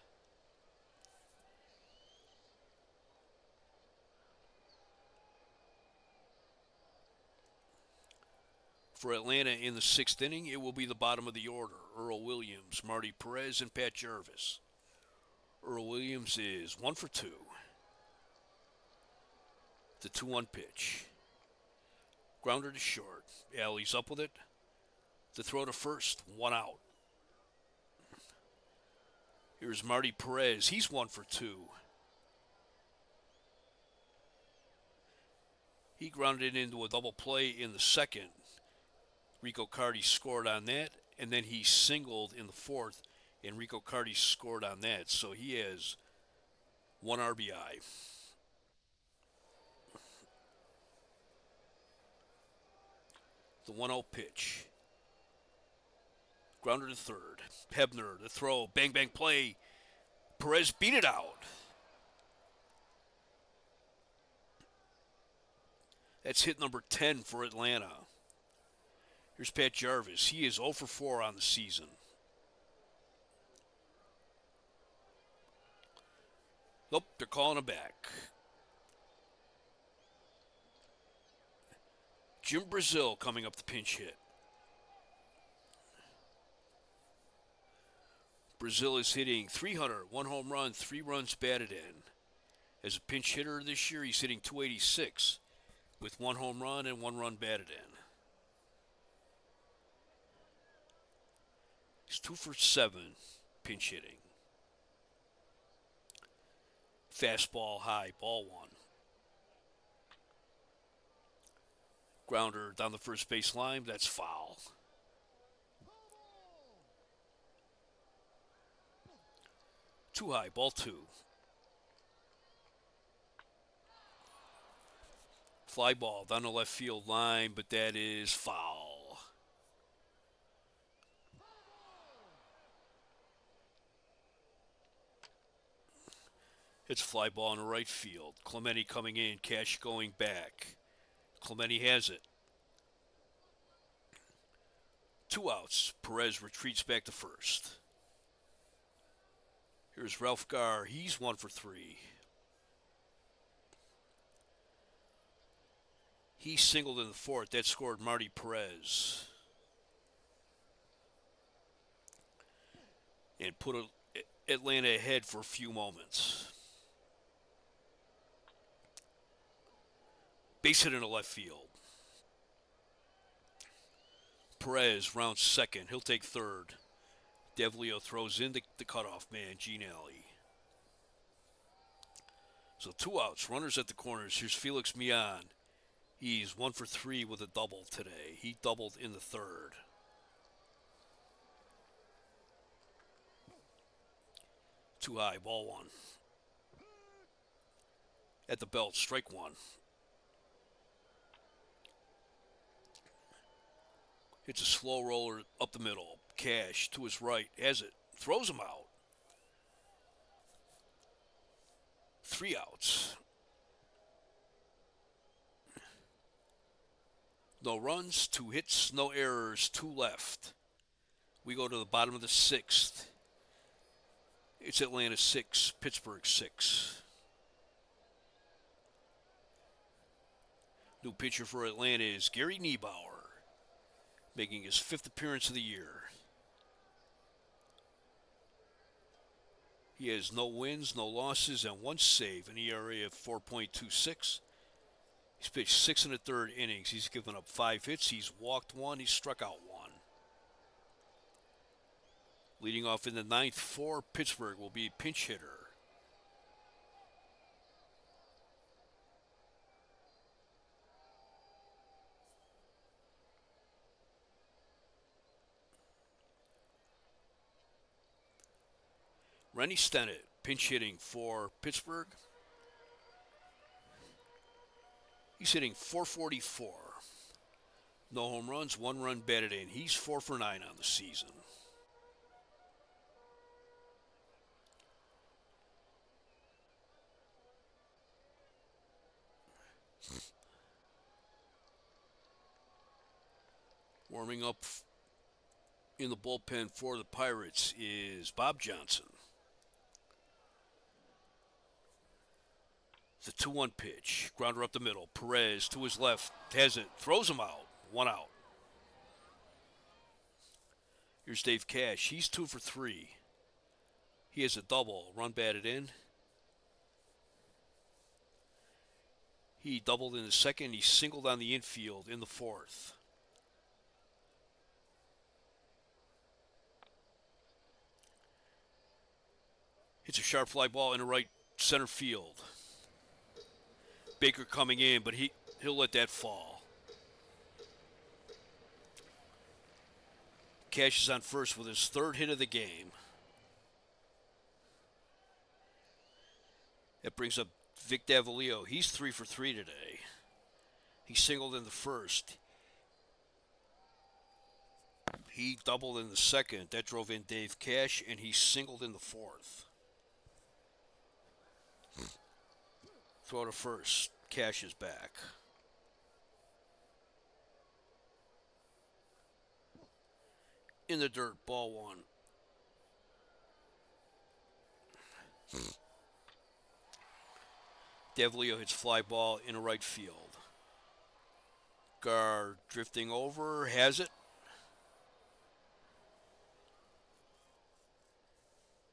For Atlanta in the 6th inning, it will be the bottom of the order. Earl Williams, Marty Perez, and Pat Jarvis. Earl Williams is 1 for 2. The 2-1 pitch. Grounder to short. Alley's up with it. The throw to first. 1 out. Here's Marty Perez. He's 1 for 2. He grounded it into a double play in the second. Rico Carty scored on that, and then he singled in the 4th, and Rico Carty scored on that. So he has 1 RBI. The 1-0 pitch. Grounder to third. Hebner, the throw. Bang, bang play. Perez beat it out. That's hit number 10 for Atlanta. Here's Pat Jarvis. He is 0 for 4 on the season. Nope, they're calling him back. Jim Brazil coming up the pinch hit. Brazil is hitting .300, 1 home run, 3 runs batted in. As a pinch hitter this year, he's hitting .286 with 1 home run and 1 run batted in. He's 2 for 7 pinch hitting. Fastball high, ball 1. Grounder down the first base line, that's foul. Too high, ball two. Fly ball down the left field line, but that is foul. It's a fly ball in the right field. Clemente coming in, Cash going back. Clemente has it. 2 outs. Perez retreats back to first. Here's Ralph Garr. He's 1 for 3. He singled in the fourth. That scored Marty Perez. And put Atlanta ahead for a few moments. Base hit in the left field. Perez rounds second. He'll take third. Devilio throws in the cutoff man, Gene Alley. So 2 outs, runners at the corners. Here's Felix Millan. He's 1 for 3 with a double today. He doubled in the third. Too high, ball one. At the belt, strike one. It's a slow roller up the middle. Cash to his right, has it, throws him out. 3 outs. No runs, 2 hits, no errors, 2 left. We go to the bottom of the 6th. It's Atlanta 6, Pittsburgh 6. New pitcher for Atlanta is Gary Niebauer, making his 5th appearance of the year. He has no wins, no losses, and 1 save, an ERA of 4.26. He's pitched 6 1/3 innings. He's given up 5 hits. He's walked 1. He's struck out 1. Leading off in the 9th for Pittsburgh will be pinch hitter. Rennie Stennett, pinch hitting for Pittsburgh. He's hitting .444. No home runs, 1 run batted in. He's 4 for 9 on the season. Warming up in the bullpen for the Pirates is Bob Johnson. The 2-1 pitch. Grounder up the middle. Perez to his left. Has it. Throws him out. 1 out. Here's Dave Cash. He's 2 for 3. He has a double. Run batted in. He doubled in the second. He singled on the infield in the fourth. Hits a sharp fly ball in the right center field. Baker coming in, but he'll let that fall. Cash is on first with his 3rd hit of the game. That brings up Vic Davalillo. He's 3 for 3 today. He singled in the first. He doubled in the second. That drove in Dave Cash, and he singled in the fourth. Throw to first. Cash is back. In the dirt, ball one. Davalillo hits fly ball in the right field. Garr drifting over, has it.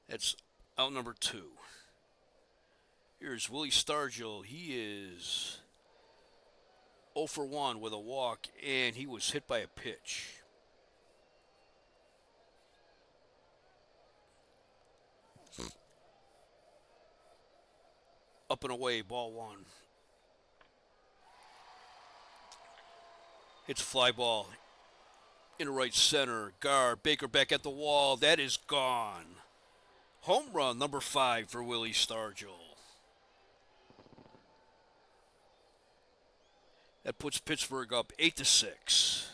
That's out number 2. Here's Willie Stargell. He is 0 for 1 with a walk, and he was hit by a pitch. Up and away, ball 1. It's a fly ball in the right center. Garr, Baker back at the wall. That is gone. Home run number 5 for Willie Stargell. That puts Pittsburgh up 8-6.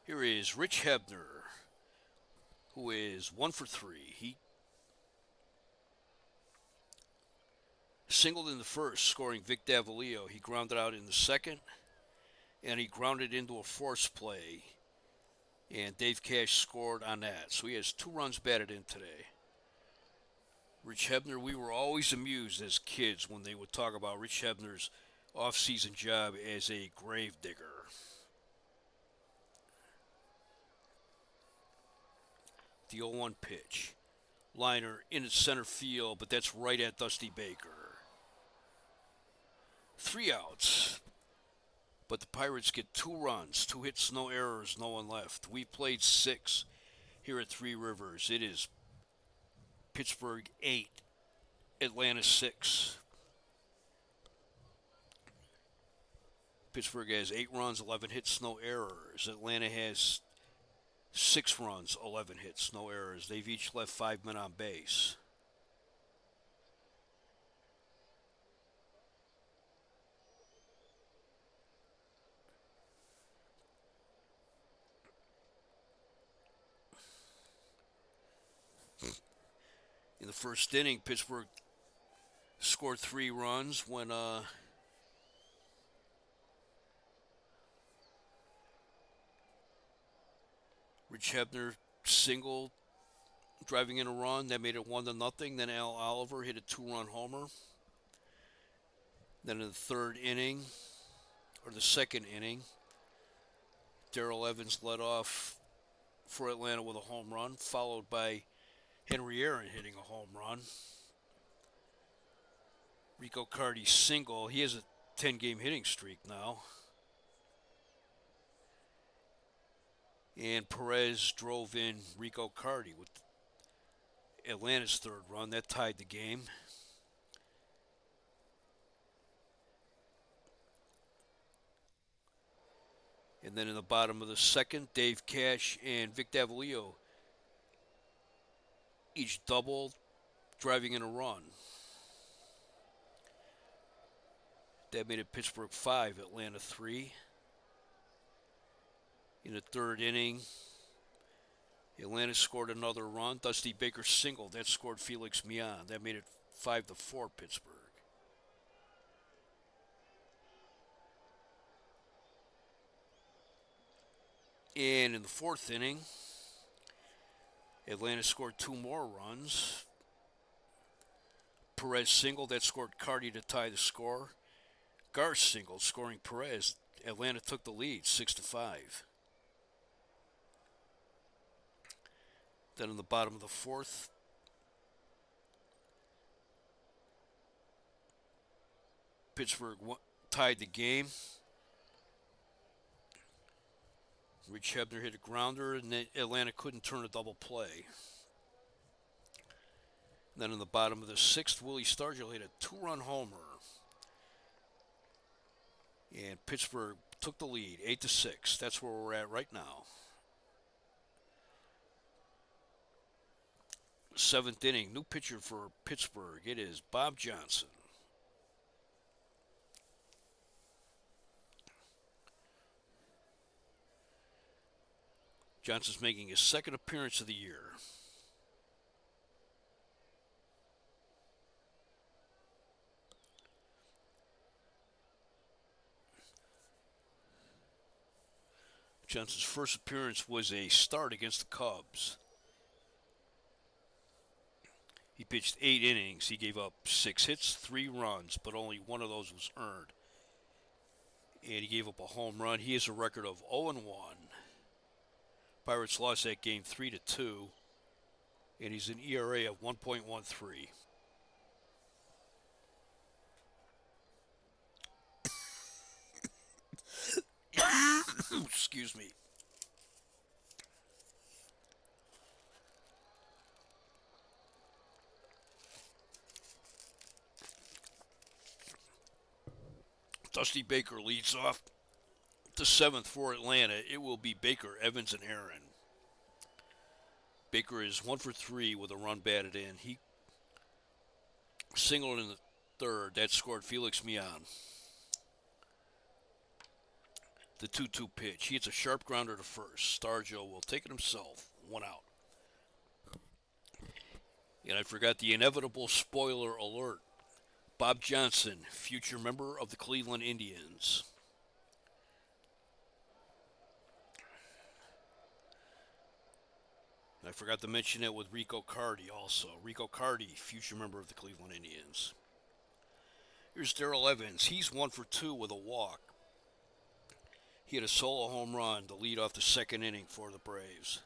Here is Rich Hebner, who is 1 for 3. He singled in the first, scoring Vic Davalillo. He grounded out in the second, and he grounded into a force play. And Dave Cash scored on that. So he has 2 runs batted in today. Rich Hebner, we were always amused as kids when they would talk about Rich Hebner's off-season job as a grave digger. The 0-1 pitch. Liner in its center field, but that's right at Dusty Baker. 3 outs. But the Pirates get 2 runs, 2 hits, no errors, no one left. We played 6 here at Three Rivers. It is Pittsburgh 8, Atlanta 6. Pittsburgh has 8 runs, 11 hits, no errors. Atlanta has 6 runs, 11 hits, no errors. They've each left 5 men on base. In the first inning, Pittsburgh scored 3 runs when Rich Hebner singled, driving in a run. That made it 1-0. Then Al Oliver hit a 2-run homer. Then in the third inning, or the second inning, Darrell Evans led off for Atlanta with a home run, followed by Henry Aaron hitting a home run. Rico Carty single. He has a 10-game hitting streak now. And Perez drove in Rico Carty with Atlanta's 3rd run. That tied the game. And then in the bottom of the second, Dave Cash and Vic Davalillo each doubled, driving in a run. That made it Pittsburgh 5, Atlanta 3. In the third inning, Atlanta scored another run. Dusty Baker singled. That scored Felix Millan. That made it 5-4 Pittsburgh. And in the fourth inning, Atlanta scored 2 more runs. Perez singled. That scored Carty to tie the score. Garth singled, scoring Perez. Atlanta took the lead, 6-5. Then in the bottom of the fourth, Pittsburgh tied the game. Rich Hebner hit a grounder, and Atlanta couldn't turn a double play. Then in the bottom of the sixth, Willie Stargell hit a 2-run homer. And Pittsburgh took the lead, 8-6. That's where we're at right now. 7th inning, new pitcher for Pittsburgh. It is Bob Johnson. Johnson's making his 2nd appearance of the year. Johnson's first appearance was a start against the Cubs. He pitched 8 innings. He gave up 6 hits, 3 runs, but only one of those was earned. And he gave up a home run. He has a record of 0-1. Pirates lost that game 3-2, and he's an ERA of 1.13. Excuse me. Dusty Baker leads off. The seventh for Atlanta, it will be Baker, Evans, and Aaron. Baker is 1 for 3 with a run batted in. He singled in the third. That scored Felix Mian. The 2-2 pitch. He hits a sharp grounder to first. Stargell will take it himself. 1 out. And I forgot the inevitable spoiler alert. Bob Johnson, future member of the Cleveland Indians. I forgot to mention it with Rico Carty also. Rico Carty, future member of the Cleveland Indians. Here's Darrell Evans. He's 1 for 2 with a walk. He had a solo home run to lead off the second inning for the Braves.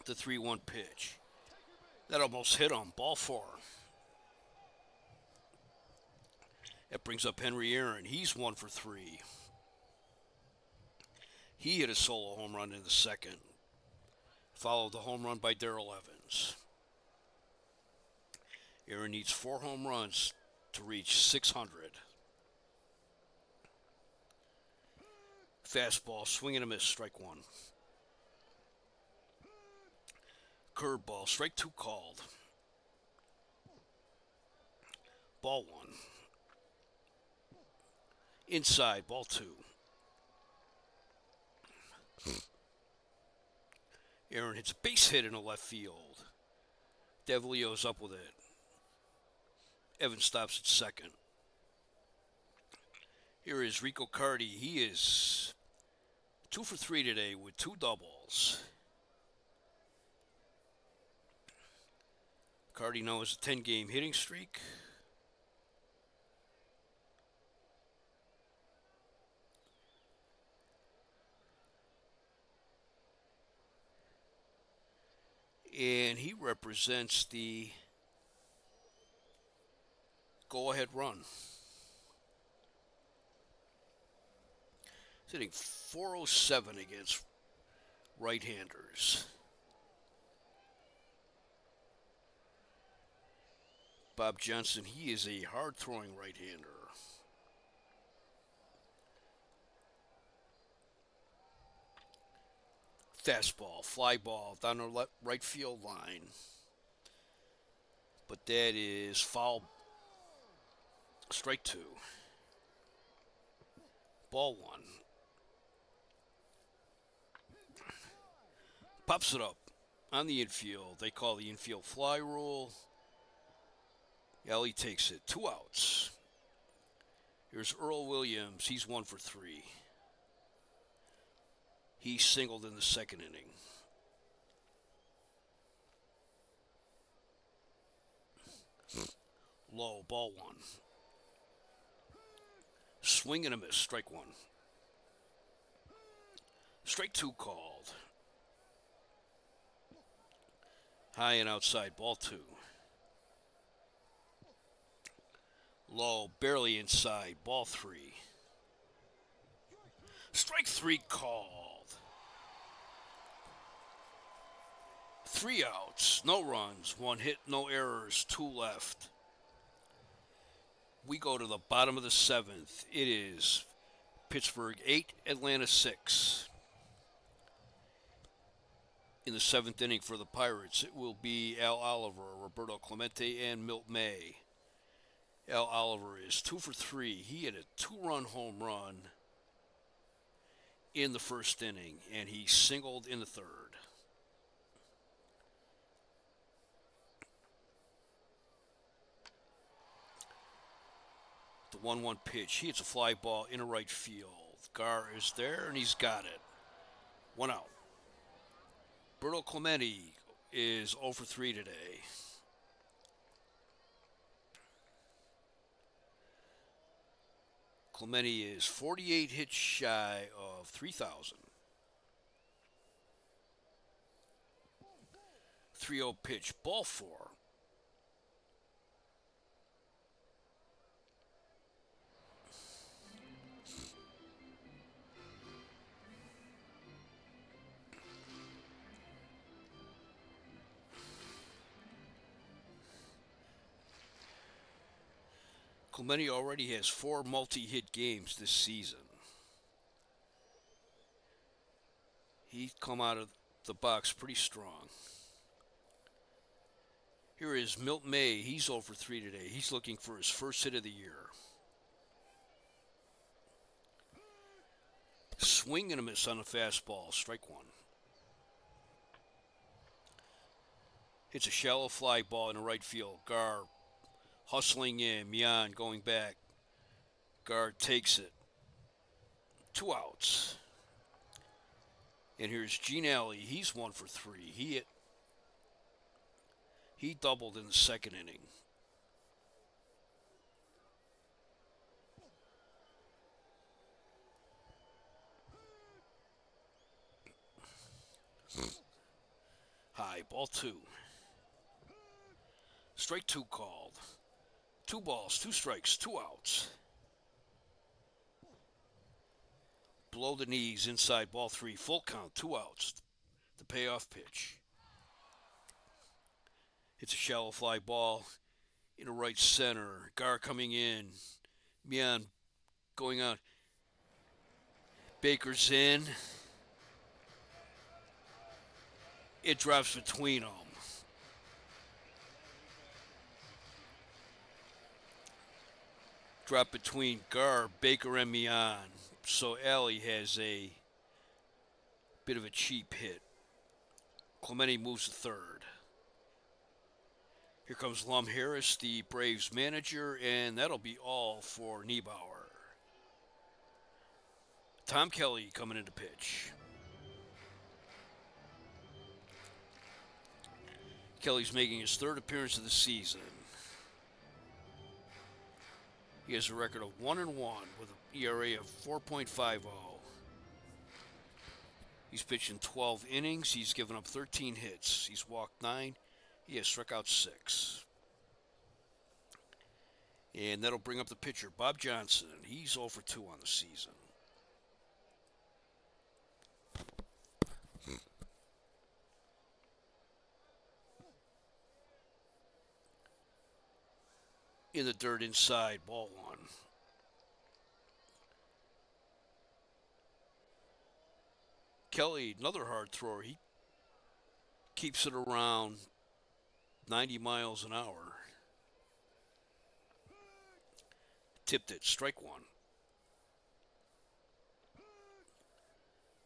The 3-1 pitch. That almost hit him. Ball 4. That brings up Henry Aaron. He's 1 for 3. He hit a solo home run in the second. Followed the home run by Darrell Evans. Aaron needs 4 home runs to reach 600. Fastball, swing and a miss, strike 1. Curveball, strike 2 called. Ball 1. Inside, ball 2. Aaron hits a base hit in the left field. Devilio's up with it. Evans stops at second. Here is Rico Carty. He is 2 for 3 today with 2 doubles. Carty now has a 10-game hitting streak. And he represents the go-ahead run. He's hitting .407 against right-handers. Bob Johnson, he is a hard-throwing right-hander. Fastball, fly ball down the right field line. But that is foul. Strike 2. Ball 1. Pops it up on the infield. They call the infield fly rule. Ellie takes it. 2 outs. Here's Earl Williams. He's 1 for 3. He singled in the second inning. Low, ball 1. Swing and a miss, strike 1. Strike 2 called. High and outside, ball 2. Low, barely inside, ball 3. Strike 3 called. 3 outs, no runs, 1 hit, no errors, 2 left. We go to the bottom of the 7th. It is Pittsburgh 8, Atlanta 6. In the 7th inning for the Pirates, it will be Al Oliver, Roberto Clemente, and Milt May. Al Oliver is 2 for 3. He had a 2-run home run in the first inning, and he singled in the third. The 1-1 pitch. He hits a fly ball into right field. Gar is there, and he's got it. 1 out. Roberto Clemente is 0 for 3 today. Clemente is 48 hits shy of 3,000. 3-0 pitch, ball 4. Clemente already has 4 multi-hit games this season. He's come out of the box pretty strong. Here is Milt May. He's over 3 today. He's looking for his first hit of the year. Swing and a miss on the fastball. Strike one. Hits a shallow fly ball in the right field. Gar hustling in. Mian going back. Gar takes it. 2 outs. And here's Gene Alley. He's 1 for 3. He doubled in the second inning. High, ball 2. Strike 2 called. 2 balls, 2 strikes, 2 outs. Below the knees, inside, ball 3. Full count, 2 outs. The payoff pitch. It's a shallow fly ball in the right center. Gar coming in. Mian going out. Baker's in. It drops between them. Drop between Gar, Baker, and Mian. So Alley has a bit of a cheap hit. Clemente moves to third. Here comes Lum Harris, the Braves manager, and that'll be all for Niebauer. Tom Kelly coming into pitch. Kelly's making his 3rd appearance of the season. He has a record of 1-1 with an ERA of 4.50. He's pitched in 12 innings. He's given up 13 hits. He's walked 9. He has struck out 6. And that'll bring up the pitcher, Bob Johnson. He's 0 for 2 on the season. In the dirt inside, ball 1. Kelly, another hard thrower. He keeps it around 90 miles an hour. Tipped it, strike 1.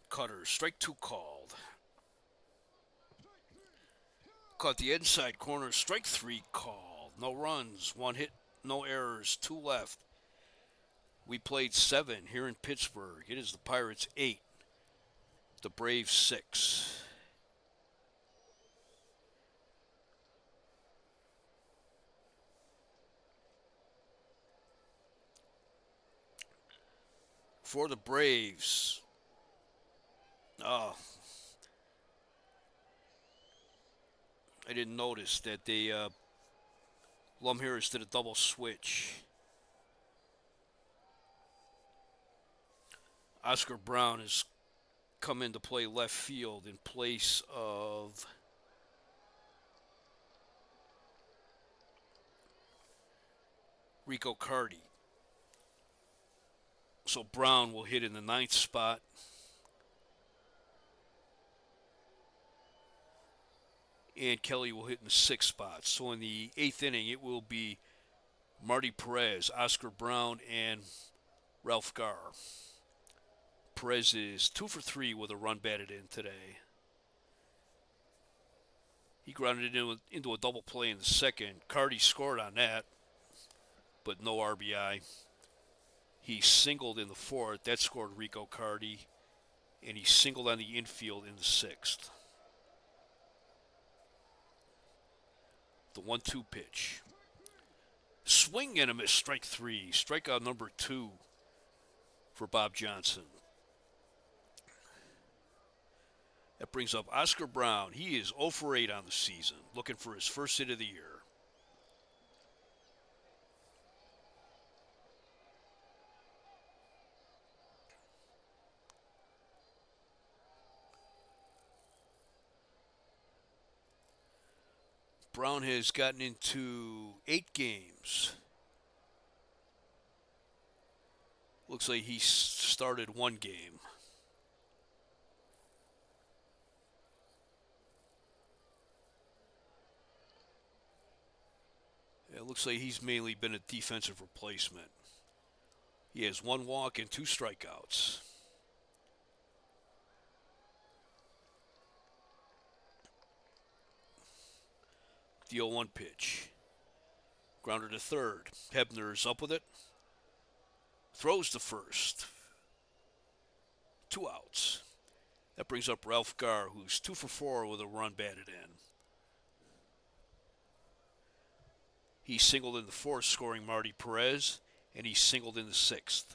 Cutter, strike 2 called. Caught the inside corner, strike 3 called. No runs, 1 hit, no errors, 2 left. We played 7 here in Pittsburgh. It is the Pirates 8, the Braves 6. For the Braves, I didn't notice that they Lum Harris did a double switch. Oscar Brown has come in to play left field in place of Rico Carty. So Brown will hit in the 9th spot. And Kelly will hit in the 6th spot. So in the 8th inning, it will be Marty Perez, Oscar Brown, and Ralph Gar. Perez is 2 for 3 with a run batted in today. He grounded it into a double play in the 2nd. Carty scored on that, but no RBI. He singled in the 4th. That scored Rico Carty. And he singled on the infield in the 6th. The 1-2 pitch. Swing and a miss, strike 3. Strikeout number 2 for Bob Johnson. That brings up Oscar Brown. He is 0 for 8 on the season, looking for his first hit of the year. Brown has gotten into 8 games. Looks like he started one game. It looks like he's mainly been a defensive replacement. He has 1 walk and 2 strikeouts. The 0-1 pitch. Grounder to third. Hebner's up with it. Throws to first. 2 outs. That brings up Ralph Garr, who's 2 for 4 with a run batted in. He singled in the 4th, scoring Marty Perez, and he singled in the 6th.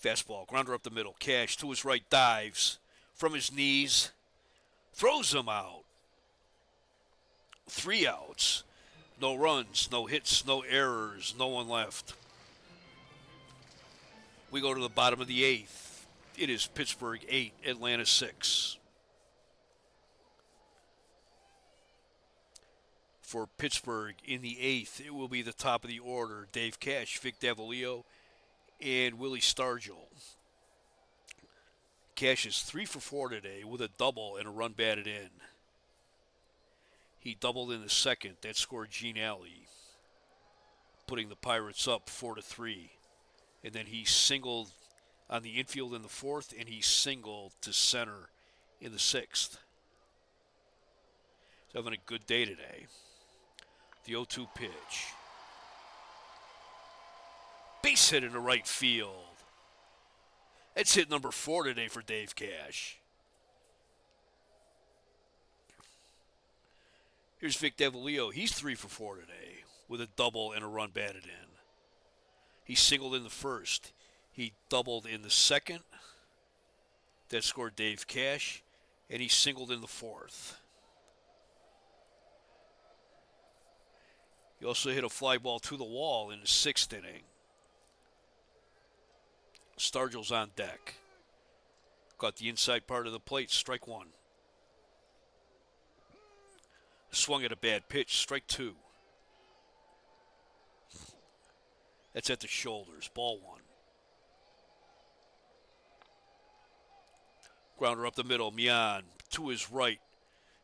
Fastball, grounder up the middle. Cash to his right, dives from his knees, throws him out. 3 outs. No runs, no hits, no errors, no one left. We go to the bottom of the 8th. It is Pittsburgh 8, Atlanta 6. For Pittsburgh in the 8th, it will be the top of the order. Dave Cash, Vic Davalillo, and Willie Stargell. Cash is 3 for 4 today with a double and a run batted in. He doubled in the 2nd. That scored Gene Alley, putting the Pirates up 4-3. And then he singled on the infield in the 4th, and he singled to center in the 6th. He's having a good day today. The 0-2 pitch. Base hit into right field. That's hit number 4 today for Dave Cash. Here's Vic Davalillo. He's 3 for 4 today with a double and a run batted in. He singled in the 1st. He doubled in the 2nd. That scored Dave Cash. And he singled in the 4th. He also hit a fly ball to the wall in the 6th inning. Stargell's on deck. Caught the inside part of the plate, strike 1. Swung at a bad pitch, strike 2. That's at the shoulders, ball 1. Grounder up the middle, Mian to his right.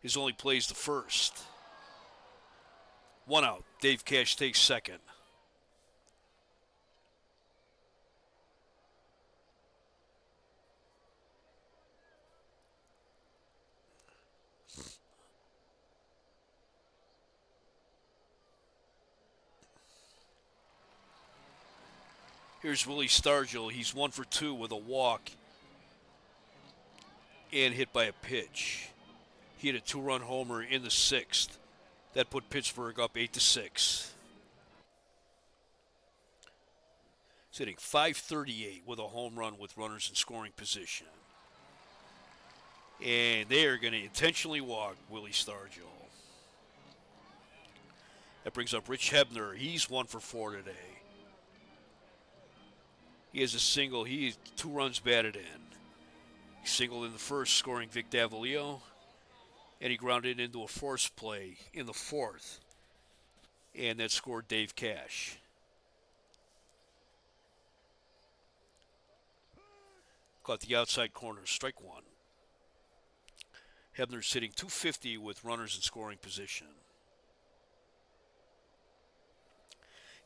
His only plays the 1st. 1 out. Dave Cash takes 2nd. Here's Willie Stargell. He's 1 for 2 with a walk and hit by a pitch. He hit a 2-run homer in the 6th. That put Pittsburgh up 8-6. He's hitting .538 with a home run with runners in scoring position. And they are going to intentionally walk Willie Stargell. That brings up Rich Hebner. He's 1 for 4 today. He has a single. He has 2 runs batted in. He singled in the 1st, scoring Vic Davalillo. And he grounded into a force play in the 4th. And that scored Dave Cash. Caught the outside corner, strike 1. Hebner's hitting .250 with runners in scoring position.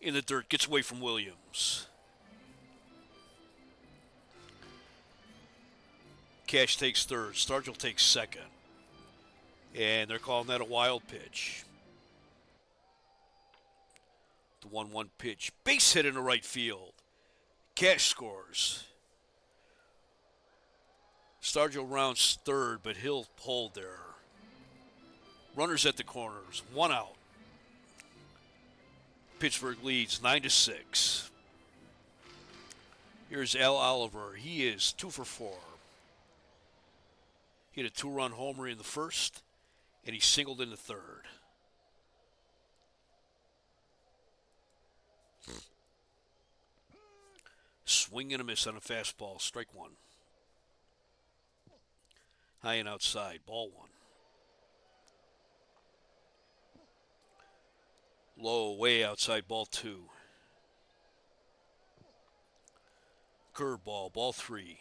In the dirt, gets away from Williams. Cash takes 3rd. Stargell takes 2nd. And they're calling that a wild pitch. The 1-1 pitch. Base hit into right field. Cash scores. Stargell rounds 3rd, but he'll hold there. Runners at the corners. 1 out. Pittsburgh leads 9-6. Here's Al Oliver. He is 2 for 4. He hit a 2-run homer in the 1st, and he singled in the 3rd. Swing and a miss on a fastball, strike 1. High and outside, ball 1. Low, way outside, ball 2. Curveball, ball 3.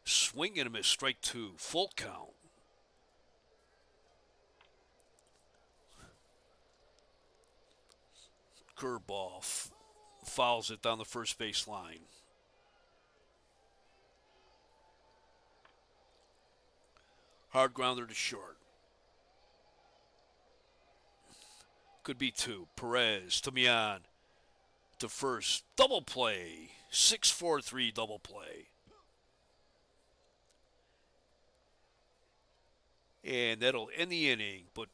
Swing and a miss, strike 2. Full count. Curveball, fouls it down the first base line. Hard grounder to short. Could be 2. Perez to Mian to first. Double play. 6-4-3 double play. And that'll end the inning, but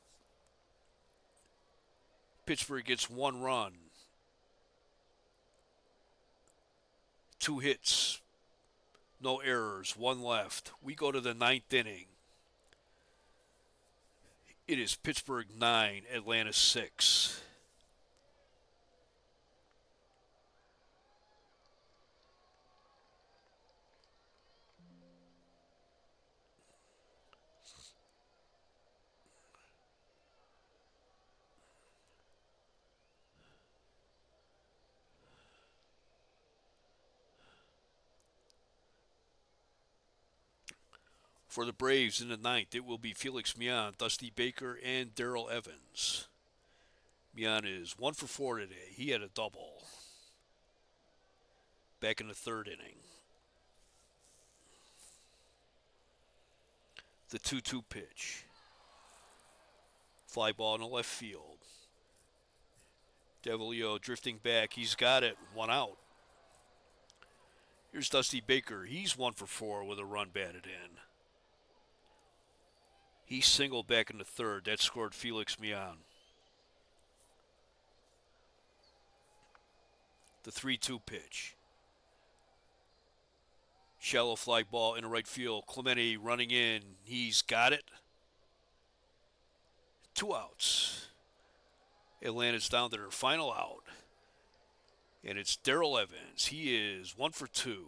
Pittsburgh gets 1 run. 2 hits. No errors. 1 left. We go to the 9th inning. It is Pittsburgh 9, Atlanta 6. For the Braves in the 9th, it will be Felix Mian, Dusty Baker, and Darrell Evans. Mian is 1 for 4 today. He had a double back in the 3rd inning. The 2-2 pitch. Fly ball in the left field. Devilio drifting back. He's got it. 1 out. Here's Dusty Baker. He's 1 for 4 with a run batted in. He singled back in the 3rd. That scored Felix Mian. The 3-2 pitch. Shallow fly ball in the right field. Clemente running in. He's got it. 2 outs. Atlanta's down to their final out. And it's Darrell Evans. He is 1 for 2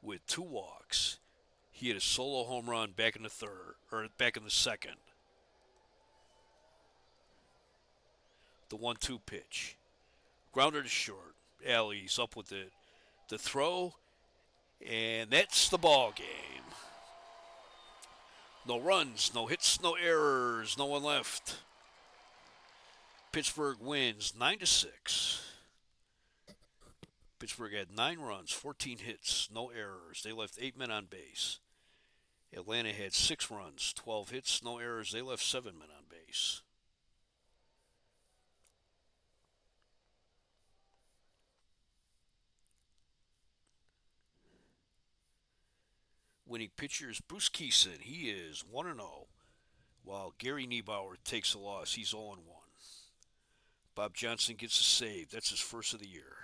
with 2 walks. He had a solo home run back in the 3rd, or back in the 2nd. The 1-2 pitch. Grounder to short. Alley's up with it. The throw, and that's the ball game. No runs, no hits, no errors, no one left. Pittsburgh wins 9-6. Pittsburgh had 9 runs, 14 hits, no errors. They left 8 men on base. Atlanta had 6 runs, 12 hits, no errors. They left 7 men on base. Winning pitcher is Bruce Kison. He is 1-0, while Gary Niebauer takes a loss. He's 0-1. Bob Johnson gets a save. That's his first of the year.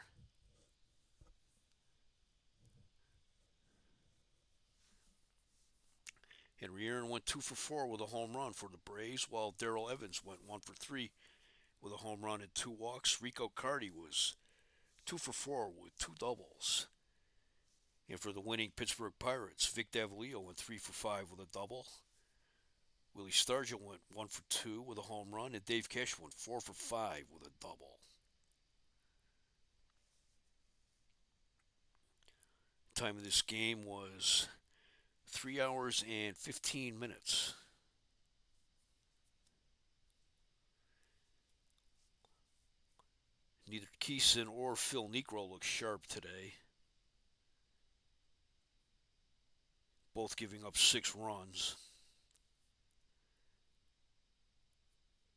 Henry Aaron went 2 for 4 with a home run for the Braves, while Darrell Evans went 1 for 3 with a home run and 2 walks. Rico Carty was 2 for 4 with 2 doubles. And for the winning Pittsburgh Pirates, Vic Davalillo went 3 for 5 with a double. Willie Stargell went 1 for 2 with a home run, and Dave Cash went 4 for 5 with a double. Time of this game was 3 hours and 15 minutes. Neither Kison or Phil Niekro look sharp today. Both giving up 6 runs.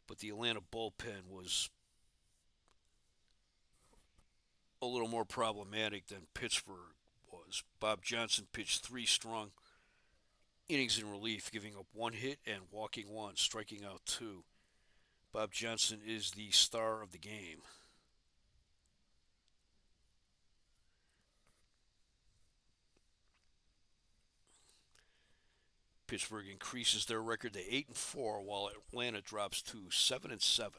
But the Atlanta bullpen was a little more problematic than Pittsburgh was. Bob Johnson pitched 3 strong innings in relief, giving up 1 hit and walking 1, striking out 2. Bob Johnson is the star of the game. Pittsburgh increases their record to 8-4, while Atlanta drops to 7-7.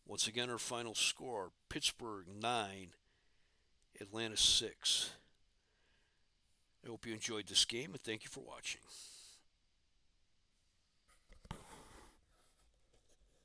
Once again, our final score: Pittsburgh 9, Atlanta 6. I hope you enjoyed this game and thank you for watching.